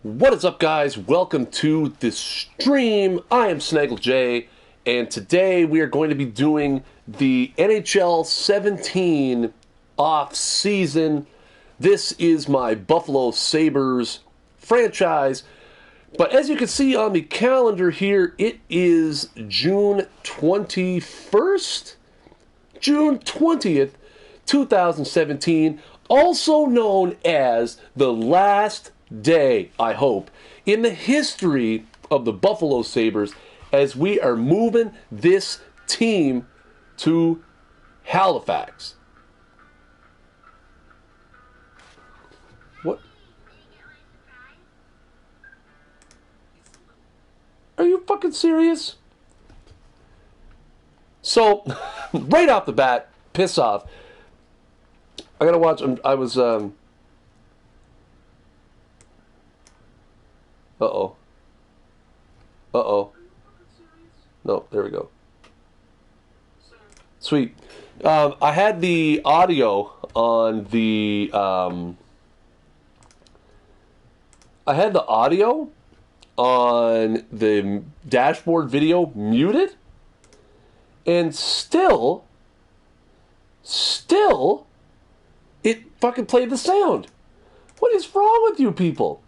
What is up, guys? Welcome to the stream. I am Snaggle J, and today we are going to be doing the NHL 17 off-season. This is my Buffalo Sabres franchise, but as you can see on the calendar here, it is June 21st? June 20th, 2017, also known as the last day, I hope, in the history of the Buffalo Sabres as we are moving this team to Halifax. What? Are you fucking serious? So, right off the bat, piss off. I gotta watch, I was, Uh-oh. Uh-oh. No, there we go. Sweet. I had the audio on the, I had the audio on the dashboard video muted, and still, it fucking played the sound. What is wrong with you people?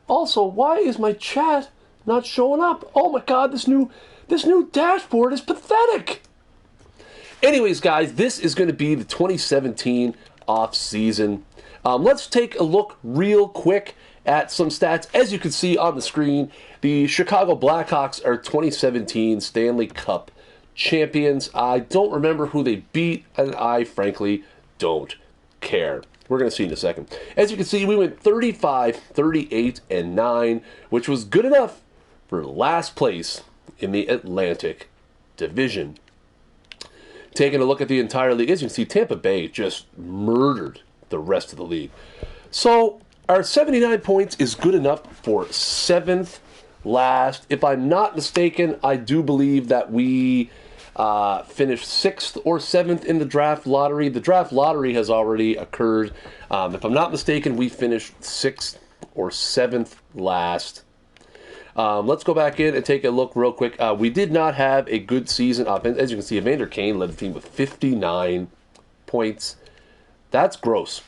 Also, why is my chat not showing up? Oh my god, this new dashboard is pathetic. Anyways, guys, this is going to be the 2017 off-season. Let's take a look real quick at some stats. As you can see on the screen, the Chicago Blackhawks are 2017 Stanley Cup champions. I don't remember who they beat, and I frankly don't care. We're going to see in a second. As you can see, we went 35, 38, and 9, which was good enough for last place in the Atlantic Division. Taking a look at the entire league, as you can see, Tampa Bay just murdered the rest of the league. So, our 79 points is good enough for 7th last. If I'm not mistaken, I do believe that we finished 6th or 7th in the draft lottery. The draft lottery has already occurred. If I'm not mistaken, we finished 6th or 7th last. Let's go back in and take a look real quick. We did not have a good season offense. As you can see, Evander Kane led the team with 59 points. That's gross.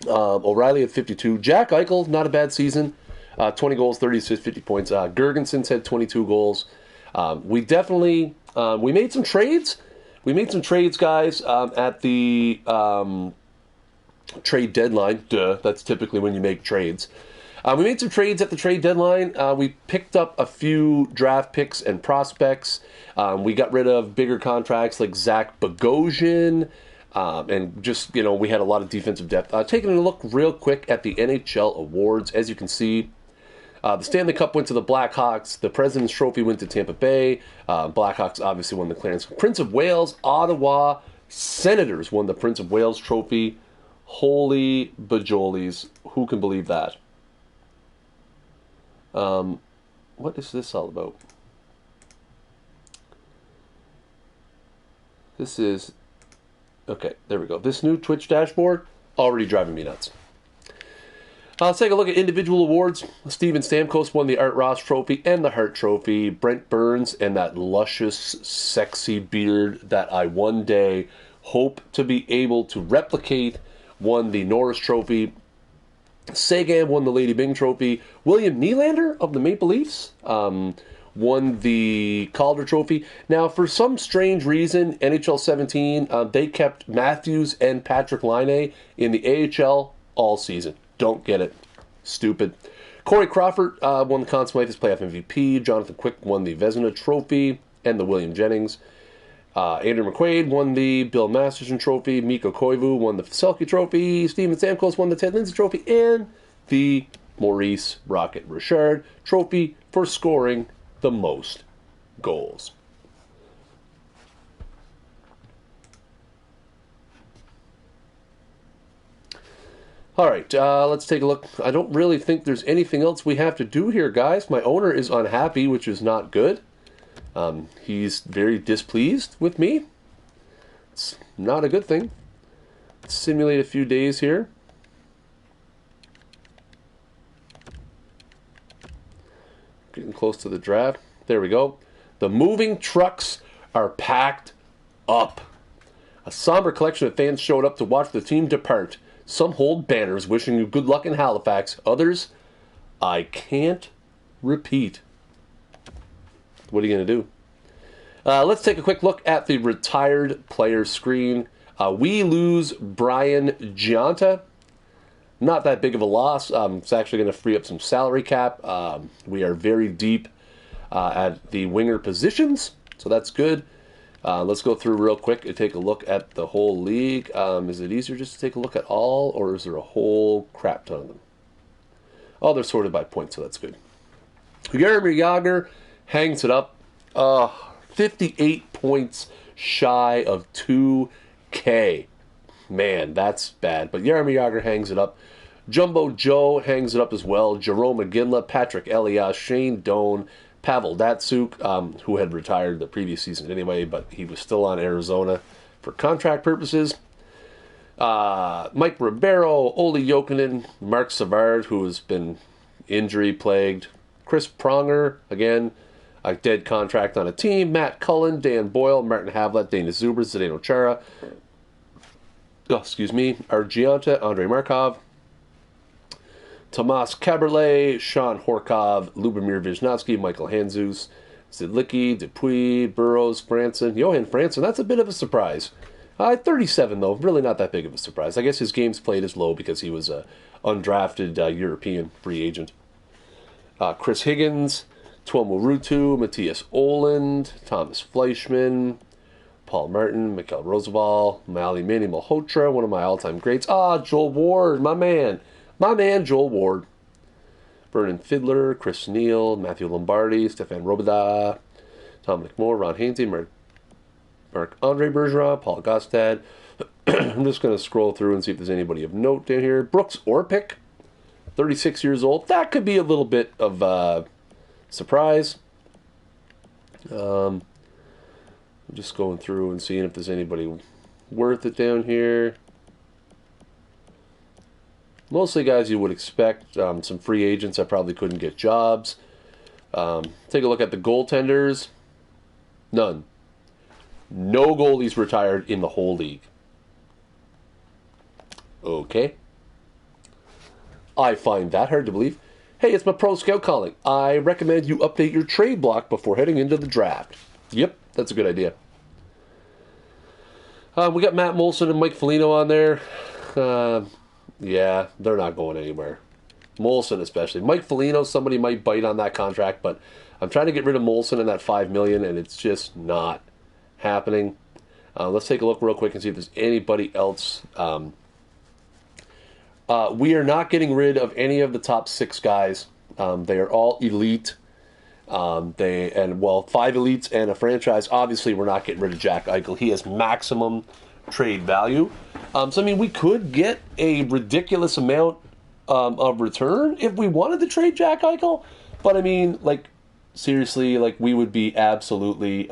O'Reilly had 52. Jack Eichel, not a bad season. 20 goals, 30 assists, 50 points. Gergensen's had 22 goals. We definitely... we made some trades. We made some trades, guys, at the trade deadline. Duh, that's typically when you make trades. We made some trades at the trade deadline. We picked up a few draft picks and prospects. We got rid of bigger contracts like Zach Bogosian. And just, we had a lot of defensive depth. Taking a look real quick at the NHL awards. As you can see, the Stanley Cup went to the Blackhawks. The President's Trophy went to Tampa Bay. Blackhawks obviously won the Clarence. Prince of Wales, Ottawa Senators won the Prince of Wales Trophy. Holy bajolies. Who can believe that? What is this all about? This is... Okay, there we go. This new Twitch dashboard, already driving me nuts. Let's take a look at individual awards. Steven Stamkos won the Art Ross Trophy and the Hart Trophy. Brent Burns and that luscious, sexy beard that I one day hope to be able to replicate won the Norris Trophy. Sagan won the Lady Byng Trophy. William Nylander of the Maple Leafs won the Calder Trophy. Now, for some strange reason, NHL 17, they kept Matthews and Patrick Laine in the AHL all season. Don't get it. Stupid. Corey Crawford won the Conn Smythe as playoff MVP. Jonathan Quick won the Vezina Trophy and the William Jennings. Andrew McQuaid won the Bill Masterson Trophy. Mikko Koivu won the Selke Trophy. Steven Stamkos won the Ted Lindsay Trophy. And the Maurice Rocket Richard Trophy for scoring the most goals. All right, let's take a look. I don't really think there's anything else we have to do here, guys. My owner is unhappy, which is not good. He's very displeased with me. It's not a good thing. Let's simulate a few days here. close to the draft. There we go. The moving trucks are packed up. A somber collection of fans showed up to watch the team depart. Some hold banners wishing you good luck in Halifax. Others, I can't repeat. What are you going to do? Let's take a quick look at the retired player screen. We lose Brian Giunta. Not that big of a loss. It's actually going to free up some salary cap. We are very deep at the winger positions, so that's good. Let's go through real quick and take a look at the whole league. Is it easier just to take a look at all, or is there a whole crap ton of them? Oh, they're sorted by points, so that's good. Jaromir Jagr hangs it up. 58 points shy of 2K. Man, that's bad. But Jaromir Jagr hangs it up. Jumbo Joe hangs it up as well. Jerome McGinley, Patrick Elias, Shane Doan, Pavel Datsyuk, who had retired the previous season anyway, but he was still on Arizona for contract purposes. Mike Ribeiro, Olli Jokinen, Mark Savard, who has been injury-plagued. Chris Pronger, again, a dead contract on a team. Matt Cullen, Dan Boyle, Martin Havlat, Dana Zuber, Zdeno Chara. Argianta, Andrei Markov, Tomas Kaberle, Sean Horkov, Lubomir Vishnevsky, Michael Handzus, Zidlicki, Dupuis, Burrows, Franson. Johan Franson, that's a bit of a surprise. 37, though, really not that big of a surprise. I guess his games played is low because he was an undrafted European free agent. Chris Higgins, Tuomo Ruutu, Matthias Oland, Thomas Fleischman, Paul Martin, Mikhail Roosevelt, Manny Malhotra, one of my all-time greats. Joel Ward, my man Joel Ward. Vernon Fiddler, Chris Neal, Matthew Lombardi, Stefan Robida, Dominic Moore, Ron Hainsey, Marc-Andre Bergeron, Paul Gostad. I'm just going to scroll through and see if there's anybody of note down here. Brooks Orpik, 36 years old. That could be a little bit of a surprise. I'm just going through and seeing if there's anybody worth it down here. Mostly guys you would expect. Some free agents that probably couldn't get jobs. Take a look at the goaltenders. None. No goalies retired in the whole league. Okay. I find that hard to believe. Hey, it's my pro scout calling. I recommend you update your trade block before heading into the draft. Yep, that's a good idea. We got Matt Molson and Mike Foligno on there. Yeah, they're not going anywhere. Molson especially. Mike Foligno, somebody might bite on that contract, but I'm trying to get rid of Molson and that $5 million, and it's just not happening. Let's take a look real quick and see if there's anybody else. We are not getting rid of any of the top 6 guys. They are all elite. 5 elites and a franchise. Obviously, we're not getting rid of Jack Eichel. He has maximum trade value. We could get a ridiculous amount of return if we wanted to trade Jack Eichel. But seriously, we would be absolutely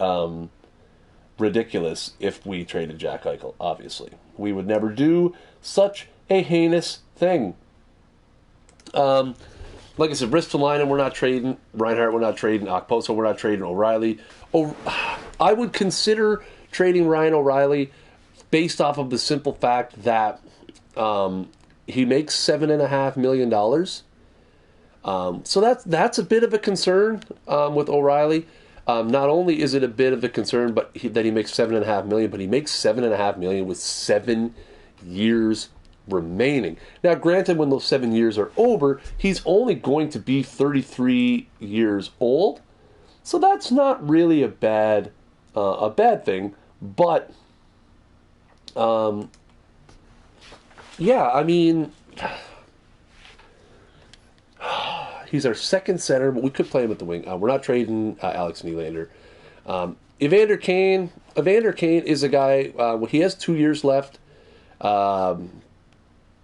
ridiculous if we traded Jack Eichel. Obviously, we would never do such a heinous thing. Like I said, Ristolainen, we're not trading. Reinhart, we're not trading. Okposo, we're not trading. O'Reilly. I would consider trading Ryan O'Reilly based off of the simple fact that he makes $7.5 million. So that's a bit of a concern with O'Reilly. Not only is it a bit of a concern, that he makes $7.5 million, but he makes $7.5 million with 7 years remaining. Now, granted, when those 7 years are over, he's only going to be 33 years old, so that's not really a bad thing. But he's our second center, but we could play him at the wing. We're not trading Alex Nylander. Evander Kane is a guy. He has 2 years left.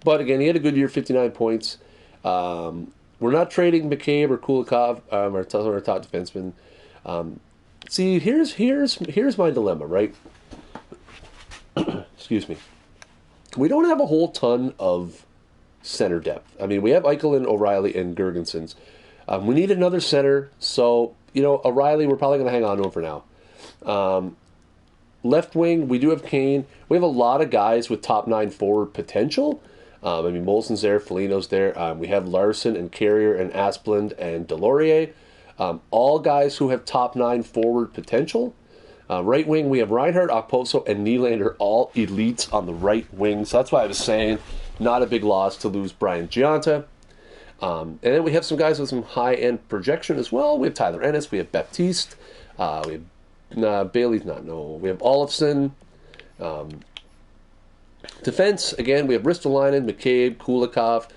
But again, he had a good year, 59 points. We're not trading McCabe or Kulikov, our top defenseman. See, here's my dilemma, right? Excuse me. We don't have a whole ton of center depth. We have Eichel and O'Reilly and Gergensons. We need another center, so, O'Reilly, we're probably going to hang on to him for now. Left wing, we do have Kane. We have a lot of guys with top 9 forward potential. Molson's there, Foligno's there. We have Larson and Carrier and Asplund and Delorier. All guys who have top 9 forward potential. Right wing, we have Reinhardt, Okposo, and Nylander, all elites on the right wing. So that's why I was saying not a big loss to lose Brian Giunta. And then we have some guys with some high-end projection as well. We have Tyler Ennis, we have Baptiste, we have Bailey's not, no. We have Olofsson. Defense, again, we have Ristolainen, McCabe, Kulikov,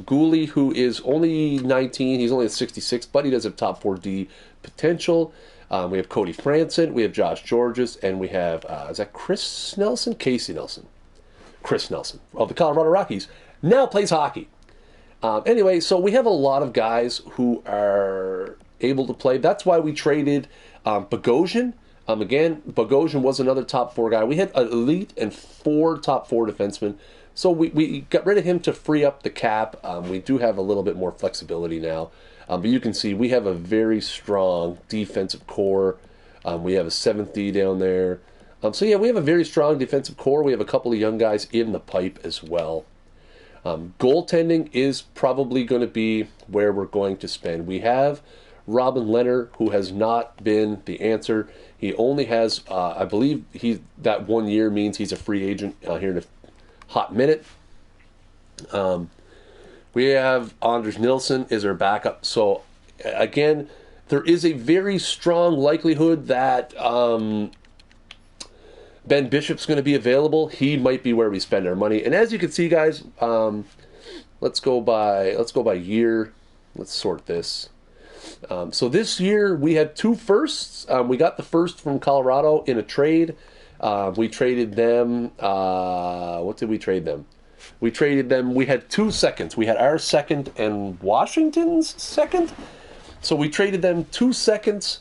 Gouli, who is only 19. He's only a 66, but he does have top 4D potential. We have Cody Franson, we have Josh Georges, and we have, is that Chris Nelson? Casey Nelson. Chris Nelson of the Colorado Rockies. Now plays hockey. Anyway, so we have a lot of guys who are able to play. That's why we traded Bogosian. Again, Bogosian was another top 4 guy. We had an elite and 4 top 4 defensemen. So we got rid of him to free up the cap. We do have a little bit more flexibility now. But you can see we have a very strong defensive core. We have a 7th D down there. So yeah, we have a very strong defensive core. We have a couple of young guys in the pipe as well. Goaltending is probably going to be where we're going to spend. We have Robin Lehner, who has not been the answer. He only has, I believe, that 1 year means he's a free agent here in a hot minute. We have Anders Nilsson is our backup. So, again, there is a very strong likelihood that Ben Bishop's going to be available. He might be where we spend our money. And as you can see, guys, let's go by year. Let's sort this. So this year we had 2 firsts. We got the first from Colorado in a trade. We traded them. What did we trade them? We traded them. We had 2 seconds. We had our second and Washington's second. So we traded them 2 seconds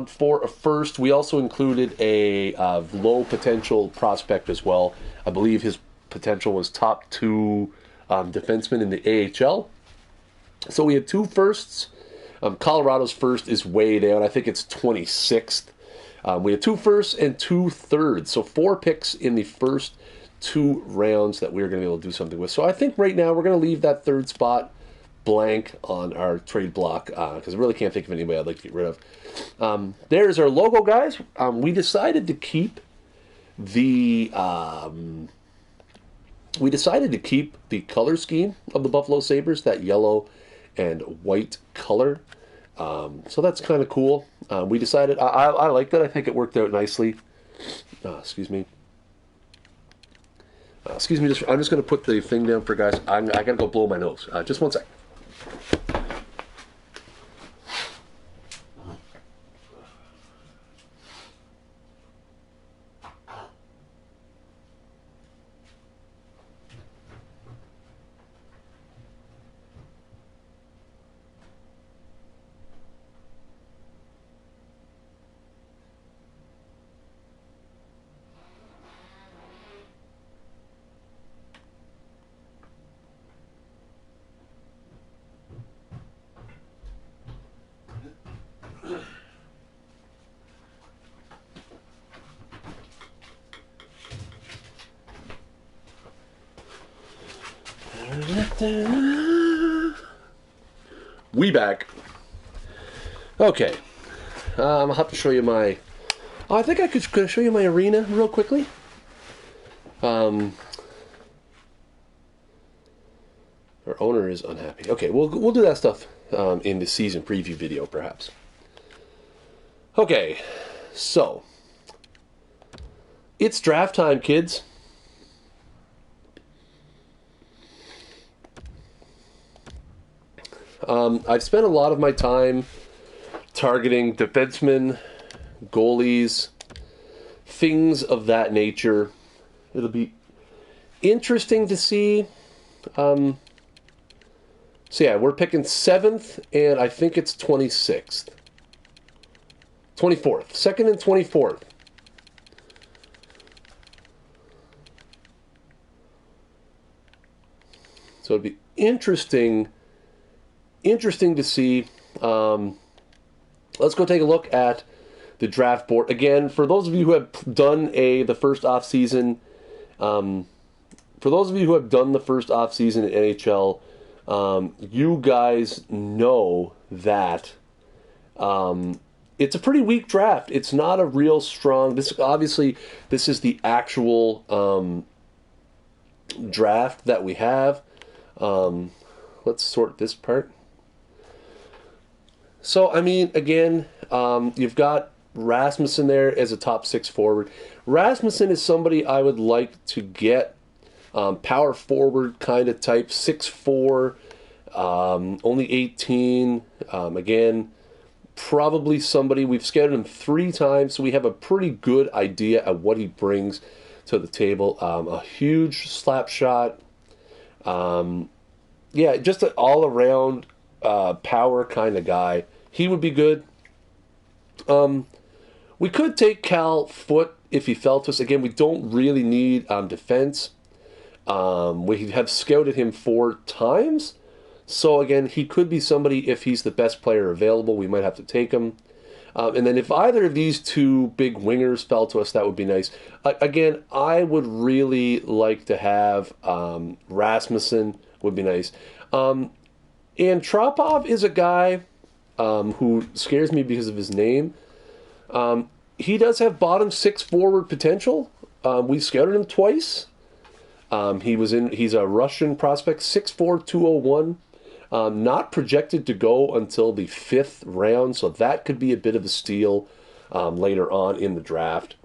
for a first. We also included a low potential prospect as well. I believe his potential was top 2 defenseman in the AHL. So we had 2 firsts. Colorado's first is way down. I think it's 26th. We had 2 firsts and 2 thirds. So 4 picks in the first 2 rounds that we're going to be able to do something with. So I think right now we're going to leave that 3rd spot blank on our trade block because I really can't think of anybody I'd like to get rid of. There's our logo, guys. We decided to keep the color scheme of the Buffalo Sabres, that yellow and white color. So that's kind of cool. We decided, I like that. I think it worked out nicely. Excuse me. I'm just going to put the thing down for guys. I got to go blow my nose. Just 1 sec. We back. Okay. I'll have to show you my... I think I could show you my arena real quickly. Our owner is unhappy. Okay, we'll do that stuff in the season preview video, perhaps. Okay, so... It's draft time, kids. I've spent a lot of my time targeting defensemen, goalies, things of that nature. It'll be interesting to see. So yeah, we're picking 7th, and I think it's 26th. 24th. 2nd and 24th. So it'd be interesting interesting to see. Let's go take a look at the draft board again. For those of you who have done the first off season, for those of you who have done the first off season in NHL, you guys know that it's a pretty weak draft. It's not a real strong. This is the actual draft that we have. Let's sort this part. So, I mean, again, you've got Rasmussen there as a top 6 forward. Rasmussen is somebody I would like to get. Power forward kind of type, 6'4", only 18. Again, probably somebody, we've scouted him 3 times, so we have a pretty good idea of what he brings to the table. A huge slap shot. Yeah, just an all-around power kind of guy. He would be good. We could take Cal Foote if he fell to us. Again, we don't really need defense. We have scouted him 4 times. So again, he could be somebody, if he's the best player available, we might have to take him. And then if either of these 2 big wingers fell to us, that would be nice. Again, I would really like to have Rasmussen, would be nice. And Tropov is a guy who scares me because of his name. He does have bottom 6 forward potential. We scouted him twice. He's a Russian prospect, 6'4", 201. Not projected to go until the 5th round, so that could be a bit of a steal later on in the draft.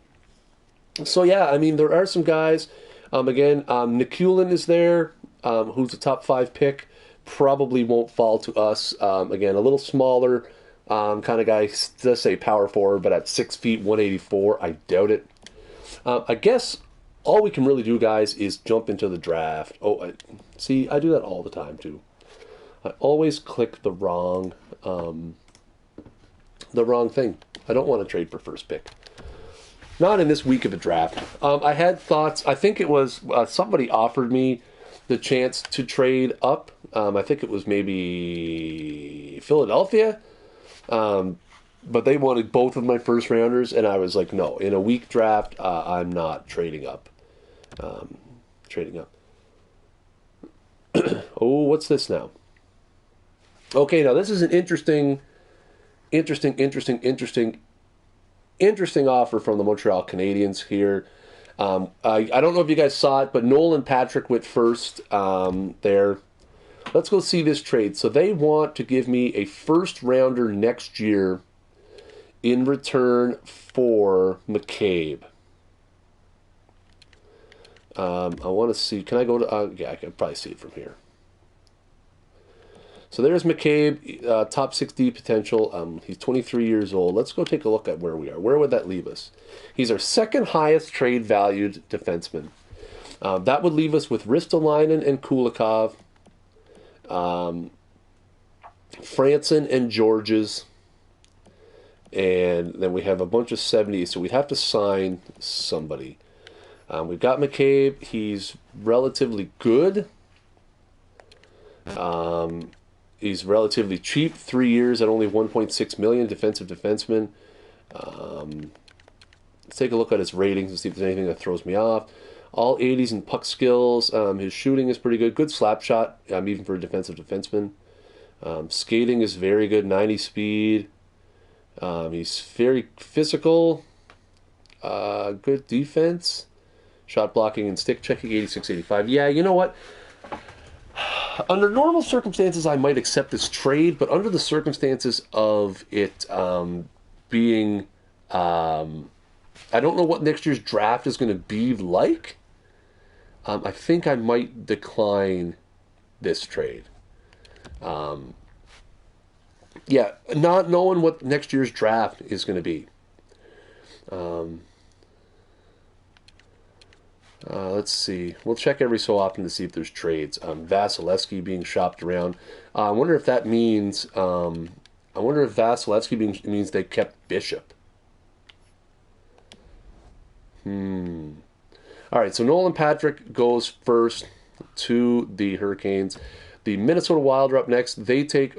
So yeah, I mean, there are some guys. Again, Nikulin is there, who's a top 5 pick. Probably won't fall to us. Again, a little smaller kind of guy. Does say power forward, but at 6 feet, 184, I doubt it. I guess all we can really do, guys, is jump into the draft. Oh, I do that all the time, too. I always click the wrong thing. I don't want to trade for first pick. Not in this week of a draft. I had thoughts. I think it was somebody offered me the chance to trade up. I think it was maybe Philadelphia. But they wanted both of my first rounders, and I was like, no. In a weak draft, I'm not trading up. Oh, what's this now? Okay, now this is an interesting offer from the Montreal Canadiens here. I don't know if you guys saw it, but Nolan Patrick went first there. Let's go see this trade. So they want to give me a first rounder next year in return for McCabe. I want to see. Can I go to? Yeah, I can probably see it from here. So there's McCabe, top 60 potential. He's 23 years old. Let's go take a look at where we are. Where would that leave us? He's our second highest trade valued defenseman. That would leave us with Ristolainen and Kulikov, Franson and Georges, and then we have a bunch of 70s. So we'd have to sign somebody. We've got McCabe. He's relatively good. He's relatively cheap. 3 years at only $1.6 million. Defensive defenseman. Let's take a look at his ratings and see if there's anything that throws me off. All 80s in puck skills. His shooting is pretty good. Good slap shot, even for a defensive defenseman. Skating is very good. 90 speed. He's very physical. Good defense. Shot blocking and stick checking, 86-85. Yeah, you know what? Under normal circumstances, I might accept this trade, but under the circumstances of it being... I don't know what next year's draft is going to be like. I think I might decline this trade. Yeah, not knowing what next year's draft is going to be. Let's see. We'll check every so often to see if there's trades. Vasilevsky being shopped around. I wonder if that means... I wonder if Vasilevsky means they kept Bishop. All right, so Nolan Patrick goes first to the Hurricanes. The Minnesota Wild are up next. They take,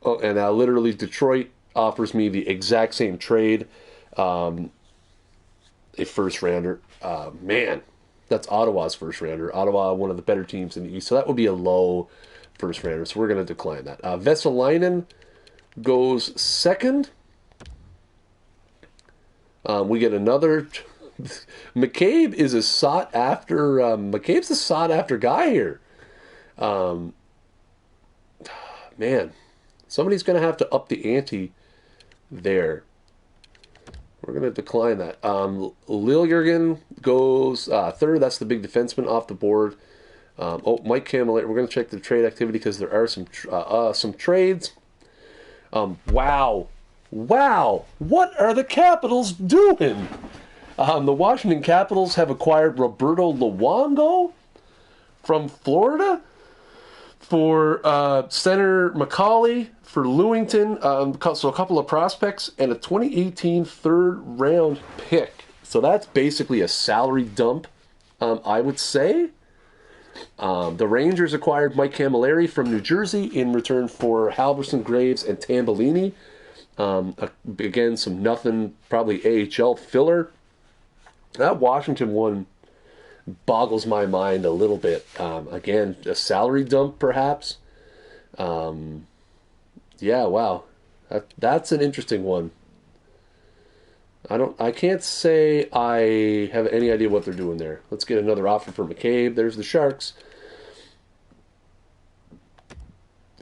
and literally Detroit offers me the exact same trade, a first rounder. Man, that's Ottawa's first rounder. Ottawa, one of the better teams in the East, so that would be a low first rounder. So we're going to decline that. Vesalainen goes second. We get another. McCabe is a sought after. McCabe's a sought after guy here. Man, somebody's going to have to up the ante there. We're going to decline that. Liljurgen goes third. That's the big defenseman off the board. Mike Camilleri. We're going to check the trade activity because there are some trades. Wow. What are the Capitals doing? The Washington Capitals have acquired Roberto Luongo from Florida for center McCauley for Lewington. So a couple of prospects and a 2018 third-round pick. So that's basically a salary dump, I would say. The Rangers acquired Mike Camilleri from New Jersey in return for Halverson, Graves, and Tambellini. Again, some nothing, probably AHL filler. That Washington one boggles my mind a little bit. Again, a salary dump, perhaps. Yeah, wow. That's an interesting one. I can't say I have any idea what they're doing there. Let's get another offer for McCabe. There's the Sharks.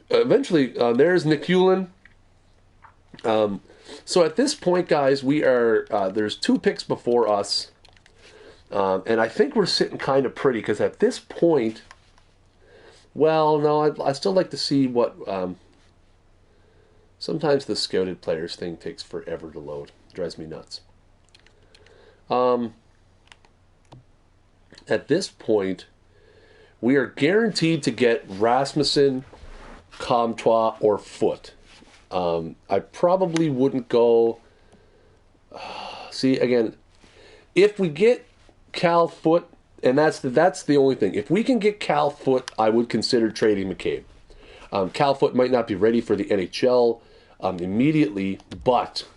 Eventually, there's Nick Hewlin. So at this point, guys, we are there's 2 picks before us, and I think we're sitting kind of pretty because at this point, well, no, I still like to see what. Sometimes the scouted players thing takes forever to load. It drives me nuts. At this point, we are guaranteed to get Rasmussen, Comtois, or Foote. I probably wouldn't go. See, again, if we get Cal Foote, and that's the only thing. If we can get Cal Foote, I would consider trading McCabe. Cal Foote might not be ready for the NHL immediately, but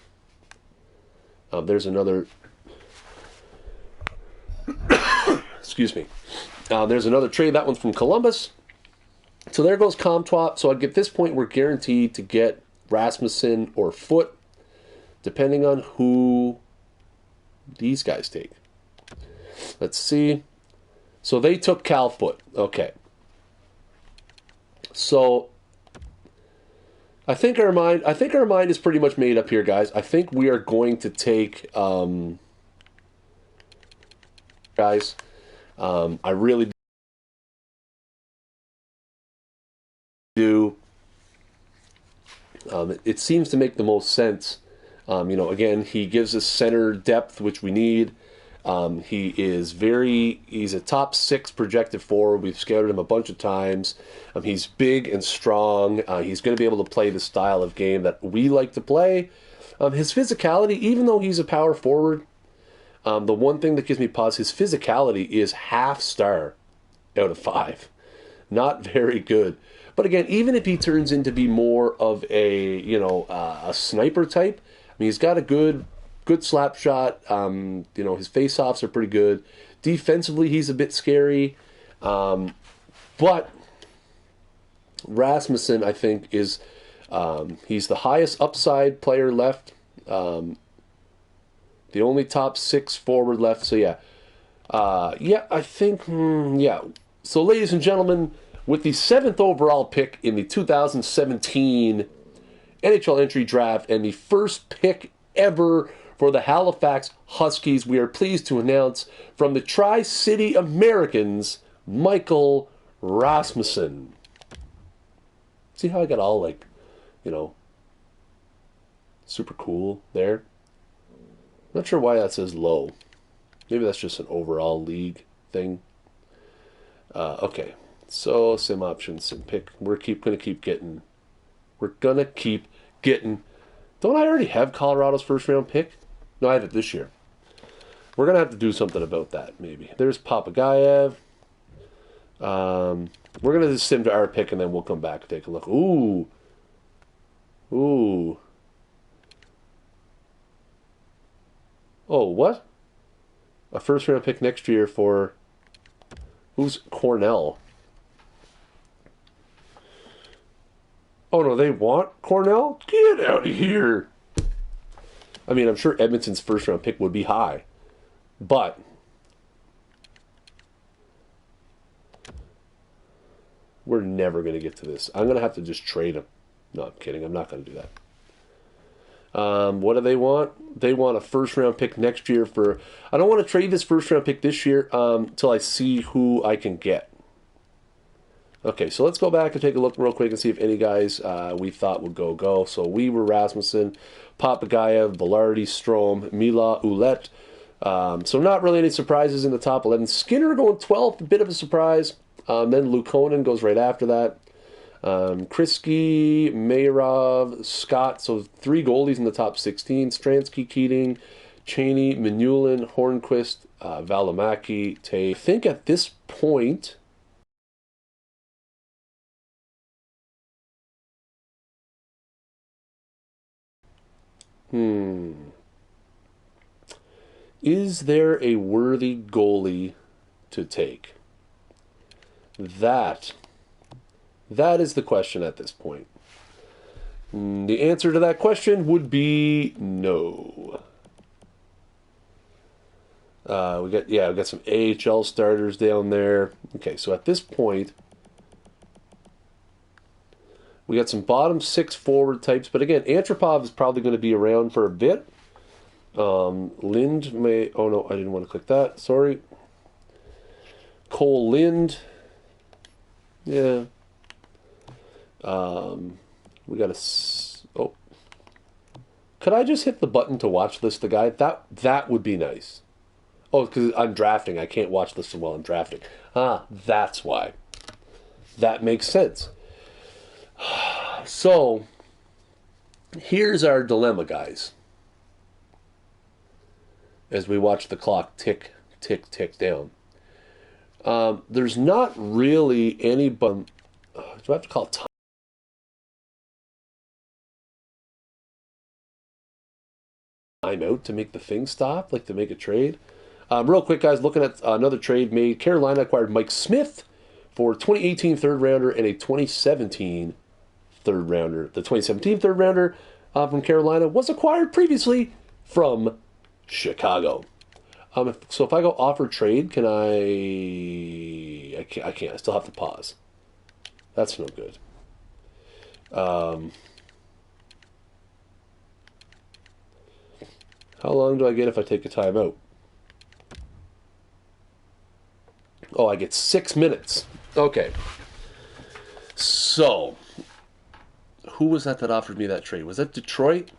there's another. Excuse me. There's another trade. That one's from Columbus. So there goes Comtois. So at this point, we're guaranteed to get Rasmussen or Foote, depending on who these guys take. Let's see. So they took Cal Foote. Okay. So I think our mind is pretty much made up here, guys. I think we are going to take guys. I really do. It seems to make the most sense. Again, he gives us center depth, which we need. He's a top 6 projected forward. We've scouted him a bunch of times. He's big and strong. He's going to be able to play the style of game that we like to play. His physicality, even though he's a power forward, the one thing that gives me pause, his physicality is half star out of 5. Not very good. But again, even if he turns into be more of a sniper type, I mean, he's got a good slap shot. His face-offs are pretty good. Defensively, he's a bit scary. But Rasmussen, I think, is he's the highest upside player left. The only top 6 forward left. So yeah, I think yeah. So ladies and gentlemen, with the 7th overall pick in the 2017 NHL entry draft and the first pick ever for the Halifax Huskies, we are pleased to announce from the Tri-City Americans, Michael Rasmussen. See how I got all super cool there? Not sure why that says low. Maybe that's just an overall league thing. Okay, so sim options, sim pick. We're gonna keep getting. Don't I already have Colorado's first round pick? No, I have it this year. We're gonna have to do something about that. Maybe there's Papagayev. We're going to sim to our pick, and then we'll come back and take a look. Ooh. Ooh. Oh, what? A first-round pick next year for... Who's Cornell? Oh, no, they want Cornell? Get out of here. I mean, I'm sure Edmonton's first-round pick would be high. But... we're never going to get to this. I'm going to have to just trade him. No, I'm kidding. I'm not going to do that. What do they want? They want a first-round pick next year for... I don't want to trade this first-round pick this year until I see who I can get. Okay, so let's go back and take a look real quick and see if any guys we thought would go. So Weaver, Rasmussen, Papagayev, Velarde, Strome, Mila, Ouellette. So not really any surprises in the top 11. Skinner going 12th, a bit of a surprise. Then Luukkonen goes right after that. Krisky, Mayrov, Scott. So 3 goalies in the top 16. Stransky, Keating, Cheney, Minulin, Hornquist, Valimaki, Tay. I think at this point... Is there a worthy goalie to take? That is the question at this point. The answer to that question would be no. We got some AHL starters down there. Okay, so at this point, we got some bottom 6 forward types, but again, Antropov is probably going to be around for a bit. Lind may... Oh, no, I didn't want to click that. Sorry. Cole Lind. Yeah. We got a... Oh. Could I just hit the button to watch list the guy? That would be nice. Oh, because I'm drafting. I can't watch list him while I'm drafting. That's why. That makes sense. So, here's our dilemma, guys. As we watch the clock tick, tick, tick down. There's not really any... do I have to call it timeout to make the thing stop? Like to make a trade? Real quick, guys, looking at another trade made. Carolina acquired Mike Smith for 2018 third rounder and a 2017 third rounder. The 2017 third rounder from Carolina was acquired previously from Chicago. So if I go offer trade, can I can't. I still have to pause. That's no good. How long do I get if I take a timeout? Oh, I get 6 minutes. Okay. So, who was that offered me that trade? Was that Detroit?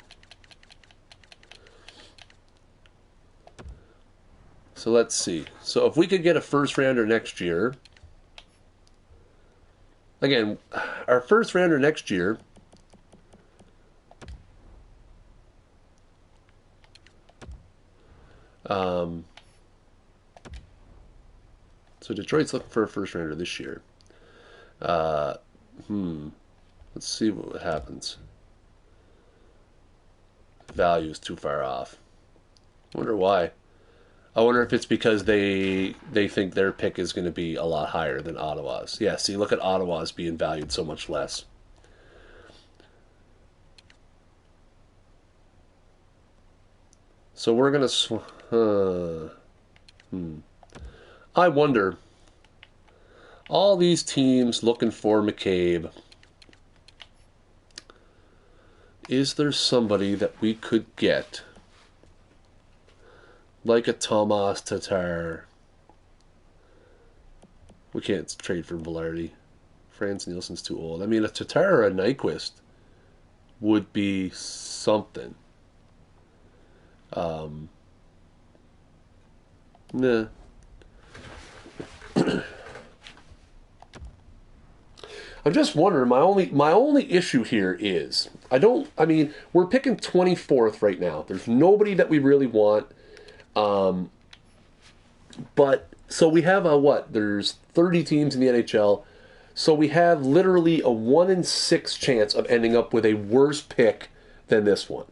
So let's see. So if we could get a first rounder next year, again, our first rounder next year, so Detroit's looking for a first rounder this year. Let's see what happens. Value is too far off. I wonder why. I wonder if it's because they think their pick is going to be a lot higher than Ottawa's. Yeah, see, look at Ottawa's being valued so much less. So we're going to... I wonder, all these teams looking for McCabe, is there somebody that we could get... like a Tomas Tatar? We can't trade for Velarde. Franz Nielsen's too old. I mean, a Tatar or a Nyquist would be something. Nah. I'm just wondering, my only issue here is, we're picking 24th right now. There's nobody that we really want. But So we have a what? There's 30 teams in the NHL. So we have literally a 1 in 6 chance of ending up with a worse pick than this one.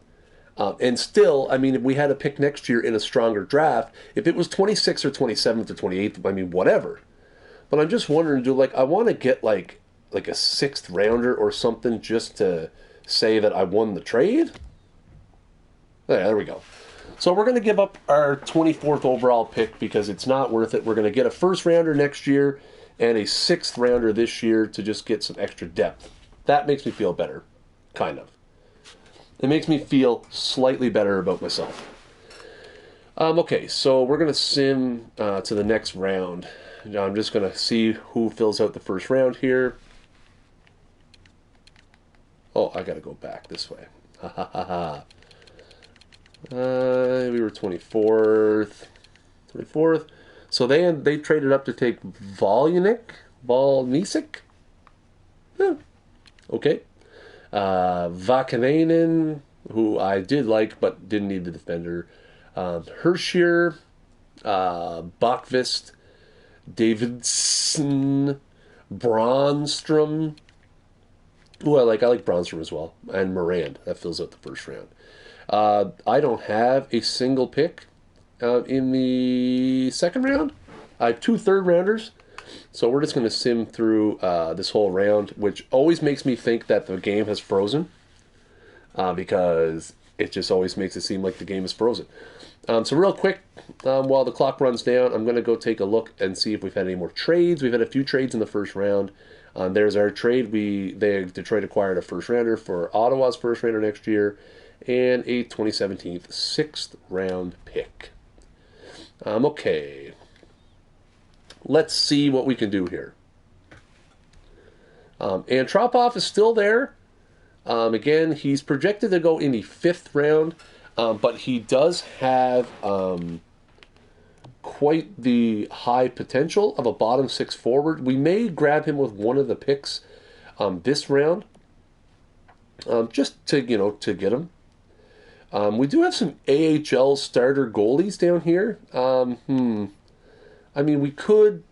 And still, I mean, if we had a pick next year in a stronger draft, if it was 26th or 27th or 28th, I mean, whatever. But I'm just wondering, do like I want to get like a 6th rounder or something just to say that I won the trade? There we go. So we're going to give up our 24th overall pick because it's not worth it. We're going to get a 1st rounder next year and a 6th rounder this year to just get some extra depth. That makes me feel better, kind of. It makes me feel slightly better about myself. Okay, so we're going to sim to the next round. I'm just going to see who fills out the first round here. Oh, I got to go back this way. Ha ha ha ha. We were 24th. 24th. So they traded up to take Volnisic. Yeah. Okay. Vakanainen, who I did like but didn't need the defender. Hershier, Bachvist, Davidson, Bronstrom. Who I like. I like Bronstrom as well. And Morand. That fills out the first round. I don't have a single pick in the second round. I have 2 third-rounders. So we're just going to sim through this whole round, which always makes me think that the game has frozen because it just always makes it seem like the game is frozen. So real quick, while the clock runs down, I'm going to go take a look and see if we've had any more trades. We've had a few trades in the first round. There's our trade. Detroit acquired a first rounder for Ottawa's first rounder next year and a 2017 6th round pick. Okay. Let's see what we can do here. Antropov is still there. Again, he's projected to go in the 5th round, but he does have quite the high potential of a bottom 6 forward. We may grab him with one of the picks this round, just to get him. We do have some AHL starter goalies down here. I mean, we could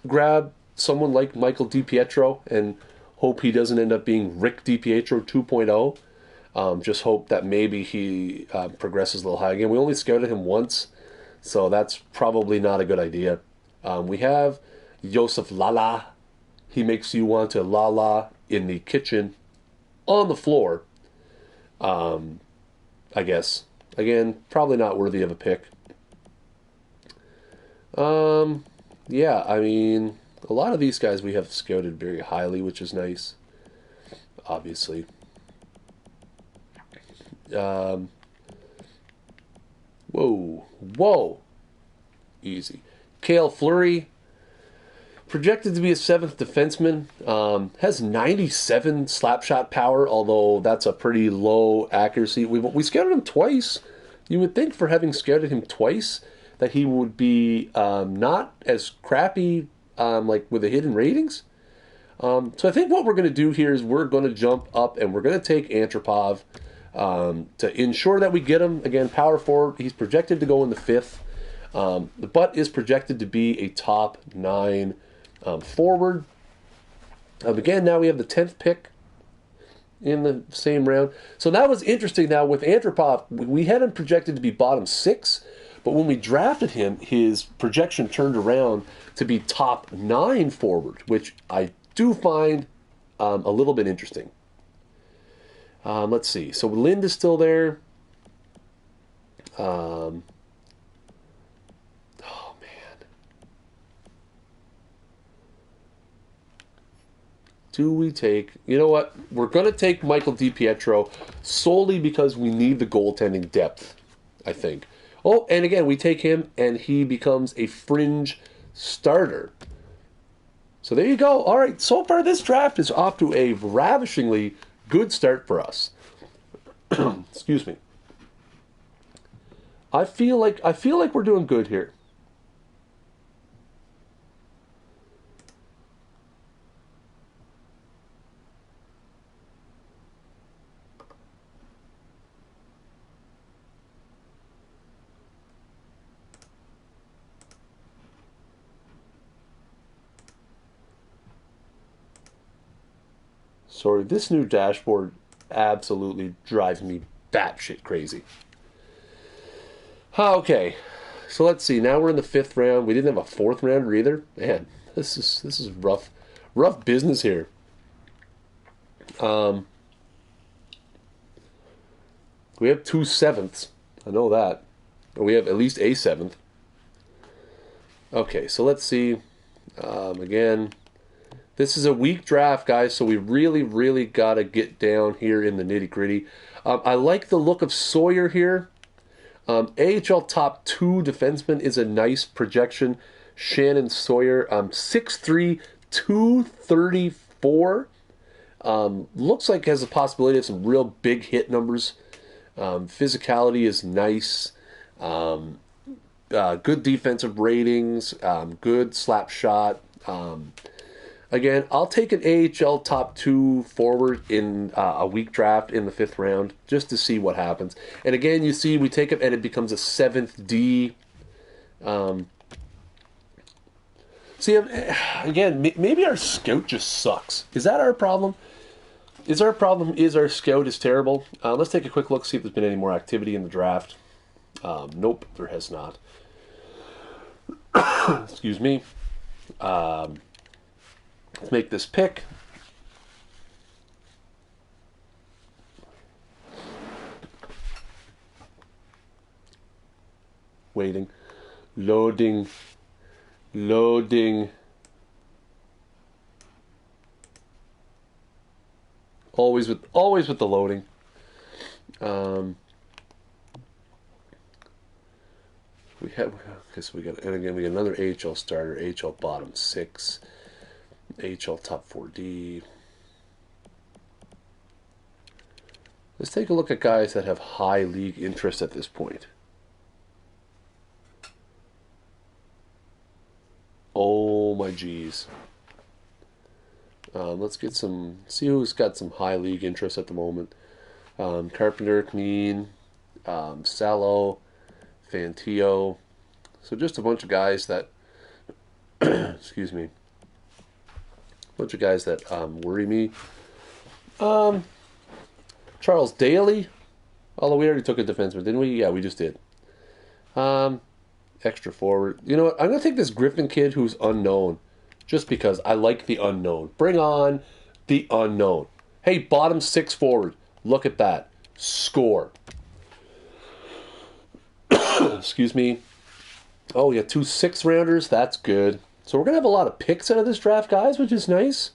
grab someone like Michael DiPietro and hope he doesn't end up being Rick DiPietro 2.0. Just hope that maybe he progresses a little high again. We only scouted him once, so that's probably not a good idea. We have Joseph Lala. He makes you want to la-la in the kitchen on the floor. I guess. Again, probably not worthy of a pick. Yeah, I mean, a lot of these guys we have scouted very highly, which is nice. Obviously. Whoa. Easy. Cale Fleury, projected to be a 7th defenseman, has 97 slapshot power, although that's a pretty low accuracy. We scouted him twice. You would think for having scouted him twice that he would be not as crappy like with the hidden ratings. So I think what we're going to do here is we're going to jump up and we're going to take Antropov to ensure that we get him. Again, power forward. He's projected to go in the 5th, but is projected to be a top 9 forward. Again, now we have the 10th pick in the same round. So that was interesting. Now with Antropov, we had him projected to be bottom 6, but when we drafted him, his projection turned around to be top 9 forward, which I do find a little bit interesting. Let's see. So Lind is still there. Oh, man. Do we take... You know what? We're going to take Michael DiPietro solely because we need the goaltending depth, I think. Oh, and again, we take him, and he becomes a fringe starter. So there you go. All right, so far this draft is off to a ravishingly good start for us. Excuse me. I feel like we're doing good here. Sorry, this new dashboard absolutely drives me batshit crazy. Okay, so let's see. Now we're in the 5th round. We didn't have a 4th rounder either. Man, this is rough business here. We have 2 7ths. I know that. We have at least a 7th. Okay, so let's see. Again, this is a weak draft, guys, so we really got to get down here in the nitty-gritty. I like the look of Sawyer here. AHL top 2 defenseman is a nice projection. Shannon Sawyer, 6'3", 234. Looks like has a possibility of some real big hit numbers. Physicality is nice. Good defensive ratings. Good slap shot. Again, I'll take an AHL top 2 forward in a weak draft in the 5th round just to see what happens. And again, you see we take it and it becomes a 7th D. See, again, maybe our scout just sucks. Is that our problem? Is our problem is our scout is terrible? Let's take a quick look, see if there's been any more activity in the draft. Nope, there has not. Excuse me. Let's make this pick. Waiting. Loading. Always with the loading. We have okay, so we got another AHL starter, AHL bottom 6, AHL top 4D. Let's take a look at guys that have high league interest at this point. Oh my geez. Let's get see who's got some high league interest at the moment. Carpenter, Kneen, Salo, Fantio. So just a bunch of guys that, excuse me, a bunch of guys that worry me. Charles Daly, although we already took a defenseman, didn't we? Yeah, we just did. Extra forward. You know what? I'm going to take this Griffin kid who's unknown. Just because I like the unknown. Bring on the unknown. Hey, bottom 6 forward. Look at that. Score. Excuse me. Oh, yeah, 2 6-rounders. That's good. So we're going to have a lot of picks out of this draft, guys, which is nice.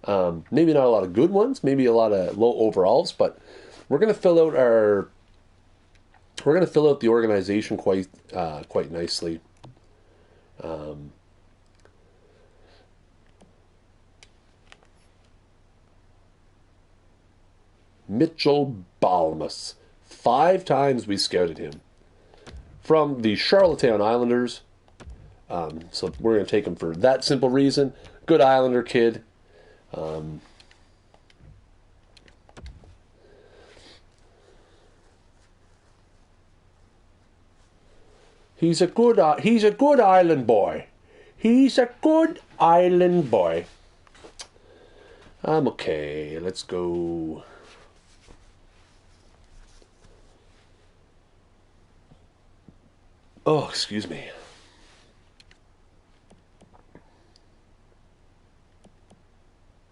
Maybe not a lot of good ones. Maybe a lot of low overalls. But we're going to fill out the organization quite nicely. Mitchell Balmas. 5 times we scouted him. From the Charlottetown Islanders. So we're going to take him for that simple reason. Good Islander kid. He's a good island boy. He's a good island boy. Okay, let's go. Oh, excuse me.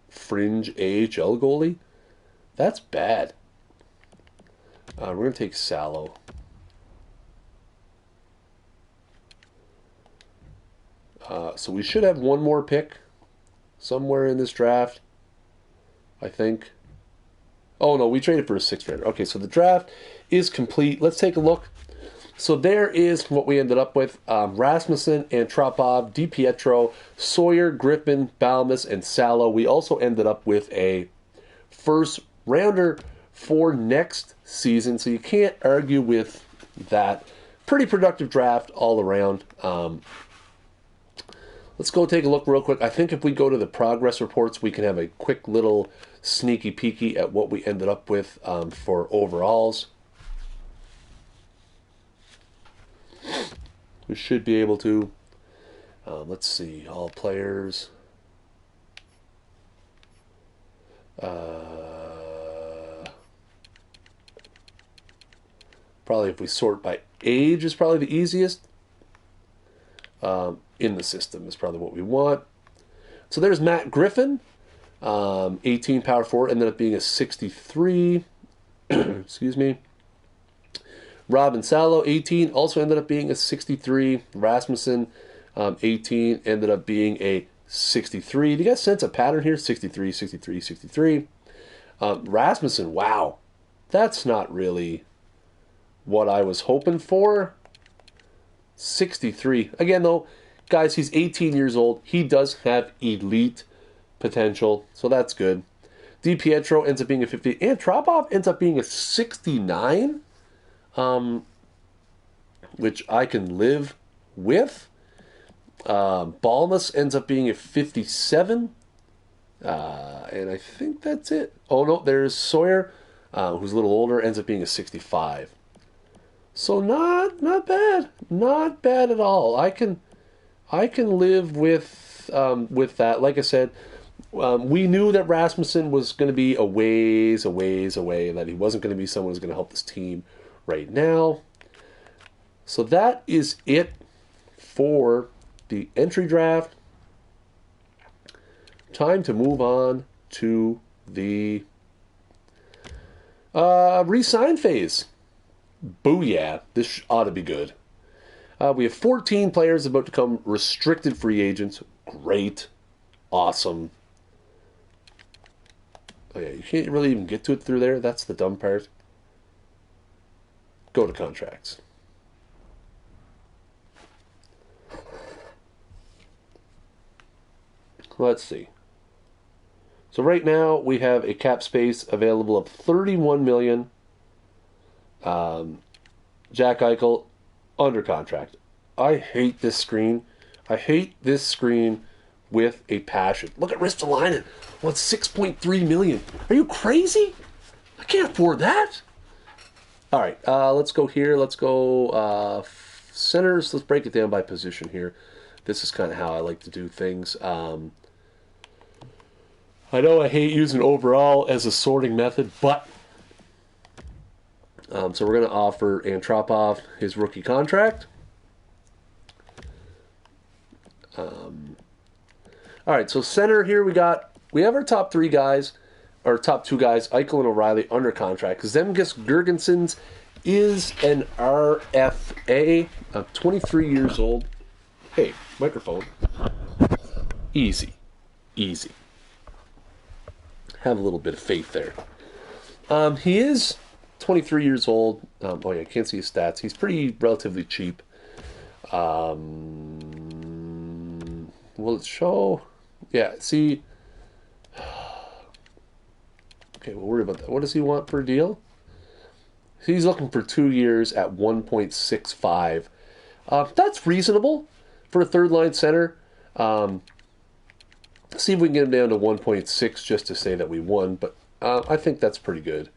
Fringe AHL goalie? That's bad. We're going to take Salo. So we should have one more pick somewhere in this draft, I think. Oh, no, we traded for a 6th-rounder. Okay, so the draft is complete. Let's take a look. So there is what we ended up with. Rasmussen, Antropov, DiPietro, Sawyer, Griffin, Balmas, and Salo. We also ended up with a 1st-rounder for next season, so you can't argue with that. Pretty productive draft all around. Let's go take a look real quick. I think if we go to the progress reports, we can have a quick little sneaky peeky at what we ended up with for overalls. We should be able to. Let's see. All players. probably if we sort by age is probably the easiest. In the system is probably what we want. So there's Matt Griffin, 18 power forward, ended up being a 63. Excuse me. Robin Salo, 18, also ended up being a 63. Rasmussen, 18, ended up being a 63. Do you guys sense a pattern here? 63, 63, 63. Rasmussen, wow. That's not really what I was hoping for. 63. Again, though, guys, he's 18 years old. He does have elite potential, so that's good. DiPietro ends up being a 50. Antropov ends up being a 69, which I can live with. Balmas ends up being a 57, and I think that's it. Oh, no, there's Sawyer, who's a little older, ends up being a 65. So not bad. Not bad at all. I can live with that. Like I said, we knew that Rasmussen was going to be a ways away, that he wasn't going to be someone who's going to help this team right now. So that is it for the entry draft. Time to move on to the re-sign phase. Booyah. This ought to be good. We have 14 players about to become restricted free agents. Great. Awesome. Oh yeah, you can't really even get to it through there. That's the dumb part. Go to contracts. Let's see. So right now we have a cap space available of $31 million. Jack Eichel under contract. I hate this screen. I hate this screen with a passion. Look at Ristolainen. What's $6.3 million? Are you crazy? I can't afford that. All right, let's go here. Let's go centers. Let's break it down by position here. This is kind of how I like to do things. I know I hate using overall as a sorting method, but so we're going to offer Antropov his rookie contract. All right, so center here we have our top three guys, our top two guys, Eichel and O'Reilly, under contract. Zemgus Girgensons is an RFA of 23 years old. Hey, microphone. Easy. Have a little bit of faith there. He is 23 years old. Oh yeah, I can't see his stats. He's pretty relatively cheap. Will it show? Yeah, see. Okay, we'll worry about that. What does he want per deal? He's looking for 2 years at 1.65. That's reasonable for a third line center. See if we can get him down to 1.6 just to say that we won, but I think that's pretty good.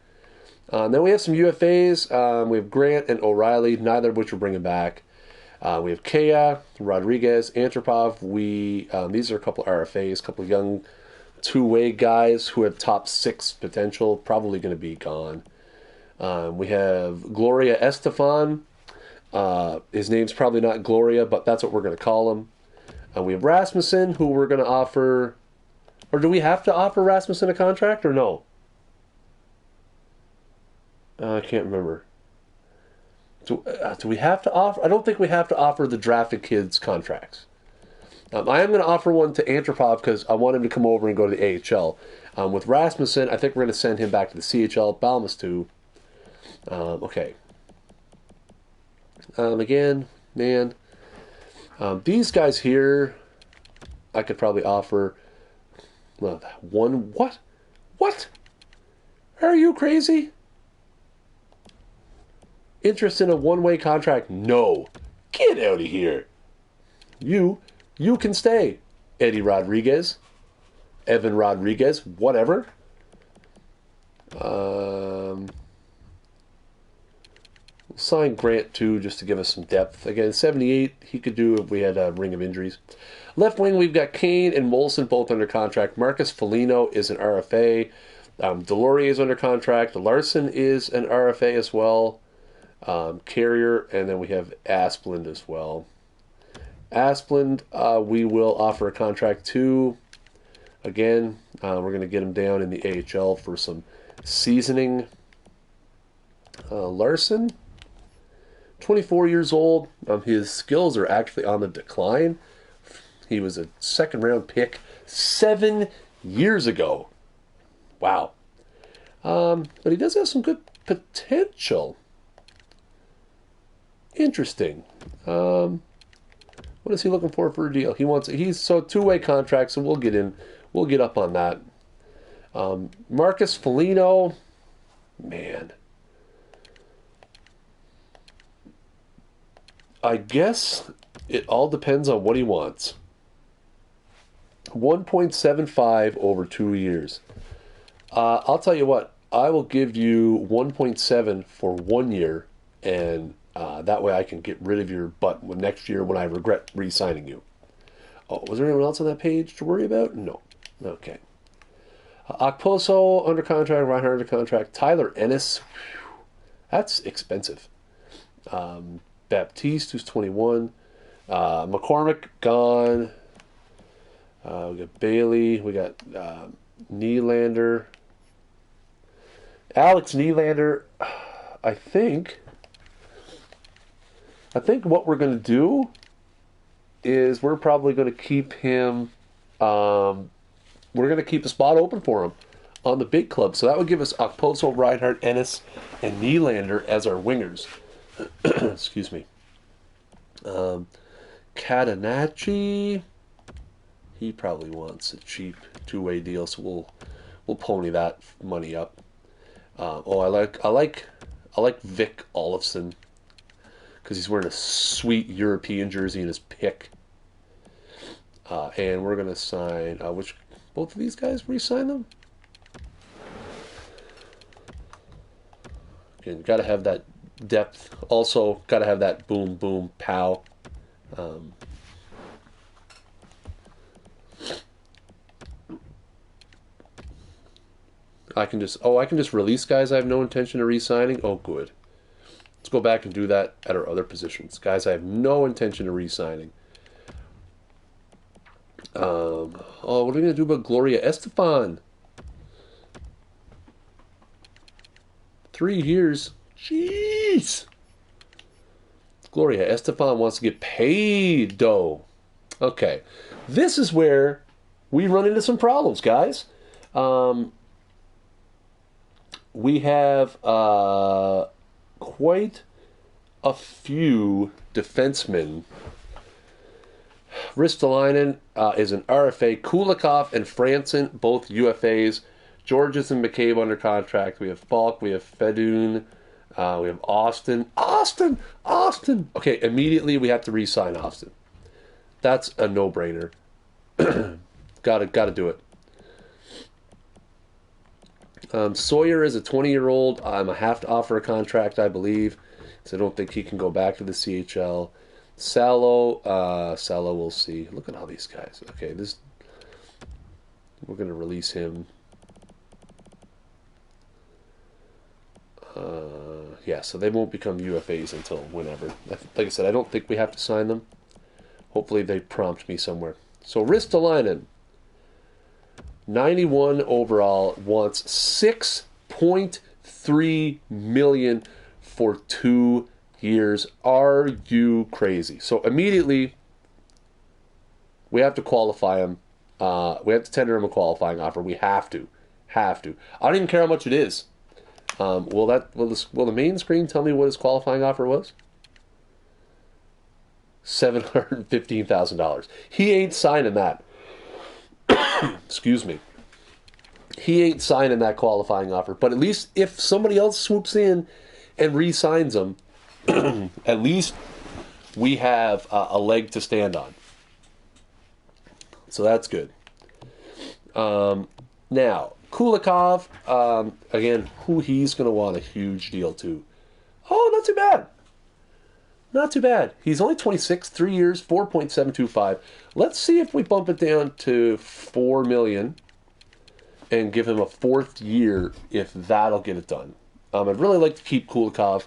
Then we have some UFAs. We have Grant and O'Reilly, neither of which we're bringing back. We have Kea, Rodriguez, Antropov. These are a couple of RFAs, a couple of young two-way guys who have top six potential, probably going to be gone. We have Gloria Estefan. His name's probably not Gloria, but that's what we're going to call him. We have Rasmussen, who we're going to offer... Or do we have to offer Rasmussen a contract, or no? I can't remember. Do we have to offer... I don't think we have to offer the drafted kids contracts. I am going to offer one to Antropov because I want him to come over and go to the AHL. With Rasmussen, I think we're going to send him back to the CHL. Balmas too. Okay. Again, man... these guys here, I could probably offer... Well, one... What? What? Are you crazy? Interest in a one-way contract? No. Get out of here. You can stay. Eddie Rodriguez. Evan Rodriguez. Whatever. Sign Grant too, just to give us some depth. Again, 78, he could do if we had a ring of injuries. Left wing, we've got Kane and Molson both under contract. Marcus Foligno is an RFA. Delory is under contract. Larson is an RFA as well. Carrier, and then we have Asplund as well. Asplund, we will offer a contract to. Again, we're going to get him down in the AHL for some seasoning. Larson, 24 years old. His skills are actually on the decline. He was a second-round pick 7 years ago. Wow. But he does have some good potential. Interesting. What is he looking for a deal? He's so two-way contract, so we'll get up on that. Marcus Foligno, man. I guess it all depends on what he wants. 1.75 over 2 years. I'll tell you what, I will give you 1.7 for 1 year, and that way I can get rid of your butt next year when I regret re-signing you. Oh, was there anyone else on that page to worry about? No. Okay. Okposo under contract, Reinhardt under contract. Tyler Ennis, that's expensive. Baptiste, who's 21. McCormick, gone. We got Bailey. We got Nylander. Alex Nylander, I think what we're going to do is we're probably going to keep him. We're going to keep a spot open for him on the big club. So that would give us Okposo, Reinhardt, Ennis, and Nylander as our wingers. Excuse me. Catanacci, he probably wants a cheap two-way deal, so we'll pony that money up. I like Vic Olofsson because he's wearing a sweet European jersey in his pick. And we're gonna sign both of these guys. Re-sign them. Again, gotta have that depth. Also, gotta have that boom, boom, pow. I can just release guys I have no intention of re-signing. Oh, good. Let's go back and do that at our other positions. Guys I have no intention of re-signing. What are we going to do about Gloria Estefan? 3 years. Jeez. Gloria Estefan wants to get paid, though. Okay. This is where we run into some problems, guys. We have quite a few defensemen. Ristolainen is an RFA. Kulikov and Franson, both UFAs. Georges and McCabe under contract. We have Falk. We have Fedun. We have Austin. Austin! Okay, immediately we have to re-sign Austin. That's a no-brainer. Gotta do it. Sawyer is a 20-year-old. I have to offer a contract, I believe, because I don't think he can go back to the CHL. Salo, we'll see. Look at all these guys. Okay, we're going to release him. So they won't become UFAs until whenever. Like I said, I don't think we have to sign them. Hopefully they prompt me somewhere. So Ristolainen, 91 overall, wants $6.3 million for 2 years. Are you crazy? So immediately we have to qualify him. We have to tender him a qualifying offer. We have to. I don't even care how much it is. Will the main screen tell me what his qualifying offer was? $715,000. He ain't signing that. Excuse me. He ain't signing that qualifying offer. But at least if somebody else swoops in and re-signs him, at least we have a leg to stand on. So that's good. Now, Kulikov, again, who he's going to want a huge deal to. Oh, not too bad. Not too bad. He's only 26, 3 years, 4.725. Let's see if we bump it down to $4 million and give him a 4th year if that'll get it done. I'd really like to keep Kulikov.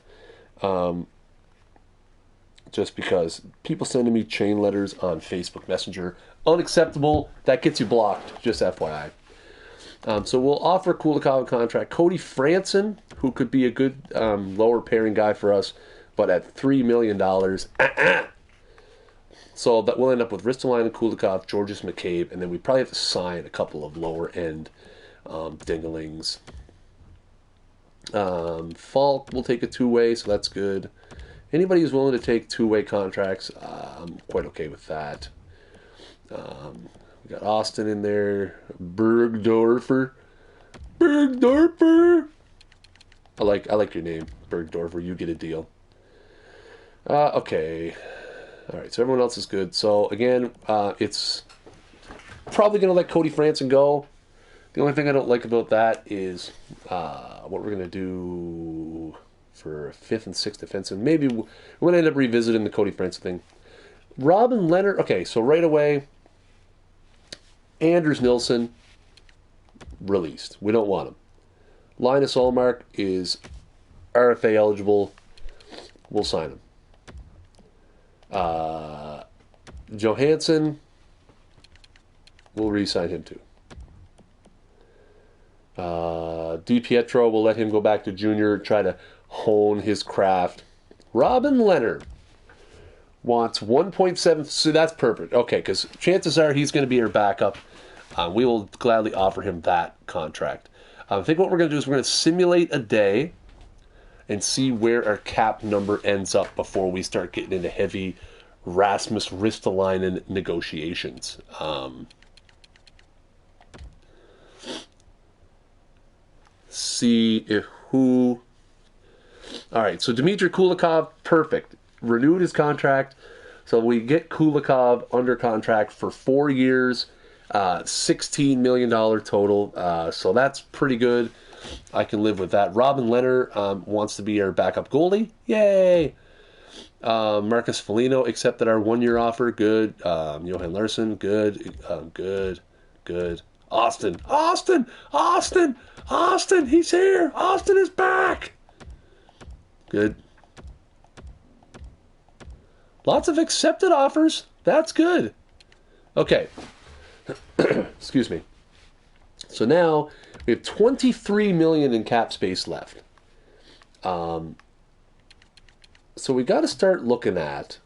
Just because people sending me chain letters on Facebook Messenger, unacceptable. That gets you blocked, just FYI. So we'll offer Kulikov a contract. Cody Franson, who could be a good lower pairing guy for us, but at $3 million. So that we'll end up with Ristolainen, Kulikov, Georges McCabe, and then we probably have to sign a couple of lower end dinglings. Falk will take a two-way, so that's good. Anybody who's willing to take two-way contracts, I'm quite okay with that. We got Austin in there. Bergdorfer. I like your name, Bergdorfer. You get a deal. Okay. All right, so everyone else is good. So, again, it's probably going to let Cody Franson go. The only thing I don't like about that is what we're going to do for a 5th and 6th defenseman. Maybe we're going to end up revisiting the Cody Franson thing. Robin Leonard. Okay, so right away, Anders Nilsson released. We don't want him. Linus Ullmark is RFA eligible. We'll sign him. Johansson, we'll re-sign him too. DiPietro, we'll let him go back to junior, try to hone his craft. Robin Leonard wants 1.7, so that's perfect. Okay, because chances are he's going to be our backup. We will gladly offer him that contract. I think what we're going to do is we're going to simulate a day and see where our cap number ends up before we start getting into heavy Rasmus Ristolainen negotiations. See if who... All right, so Dmitry Kulikov, perfect. Renewed his contract. So we get Kulikov under contract for 4 years, $16 million total. So that's pretty good. I can live with that. Robin Leonard wants to be our backup goalie. Yay! Marcus Foligno accepted our 1-year offer. Good. Johan Larsson. Good. Good. Austin. He's here. Austin is back. Good. Lots of accepted offers. That's good. Okay. Excuse me. So now we have $23 million in cap space left. So we got to start looking at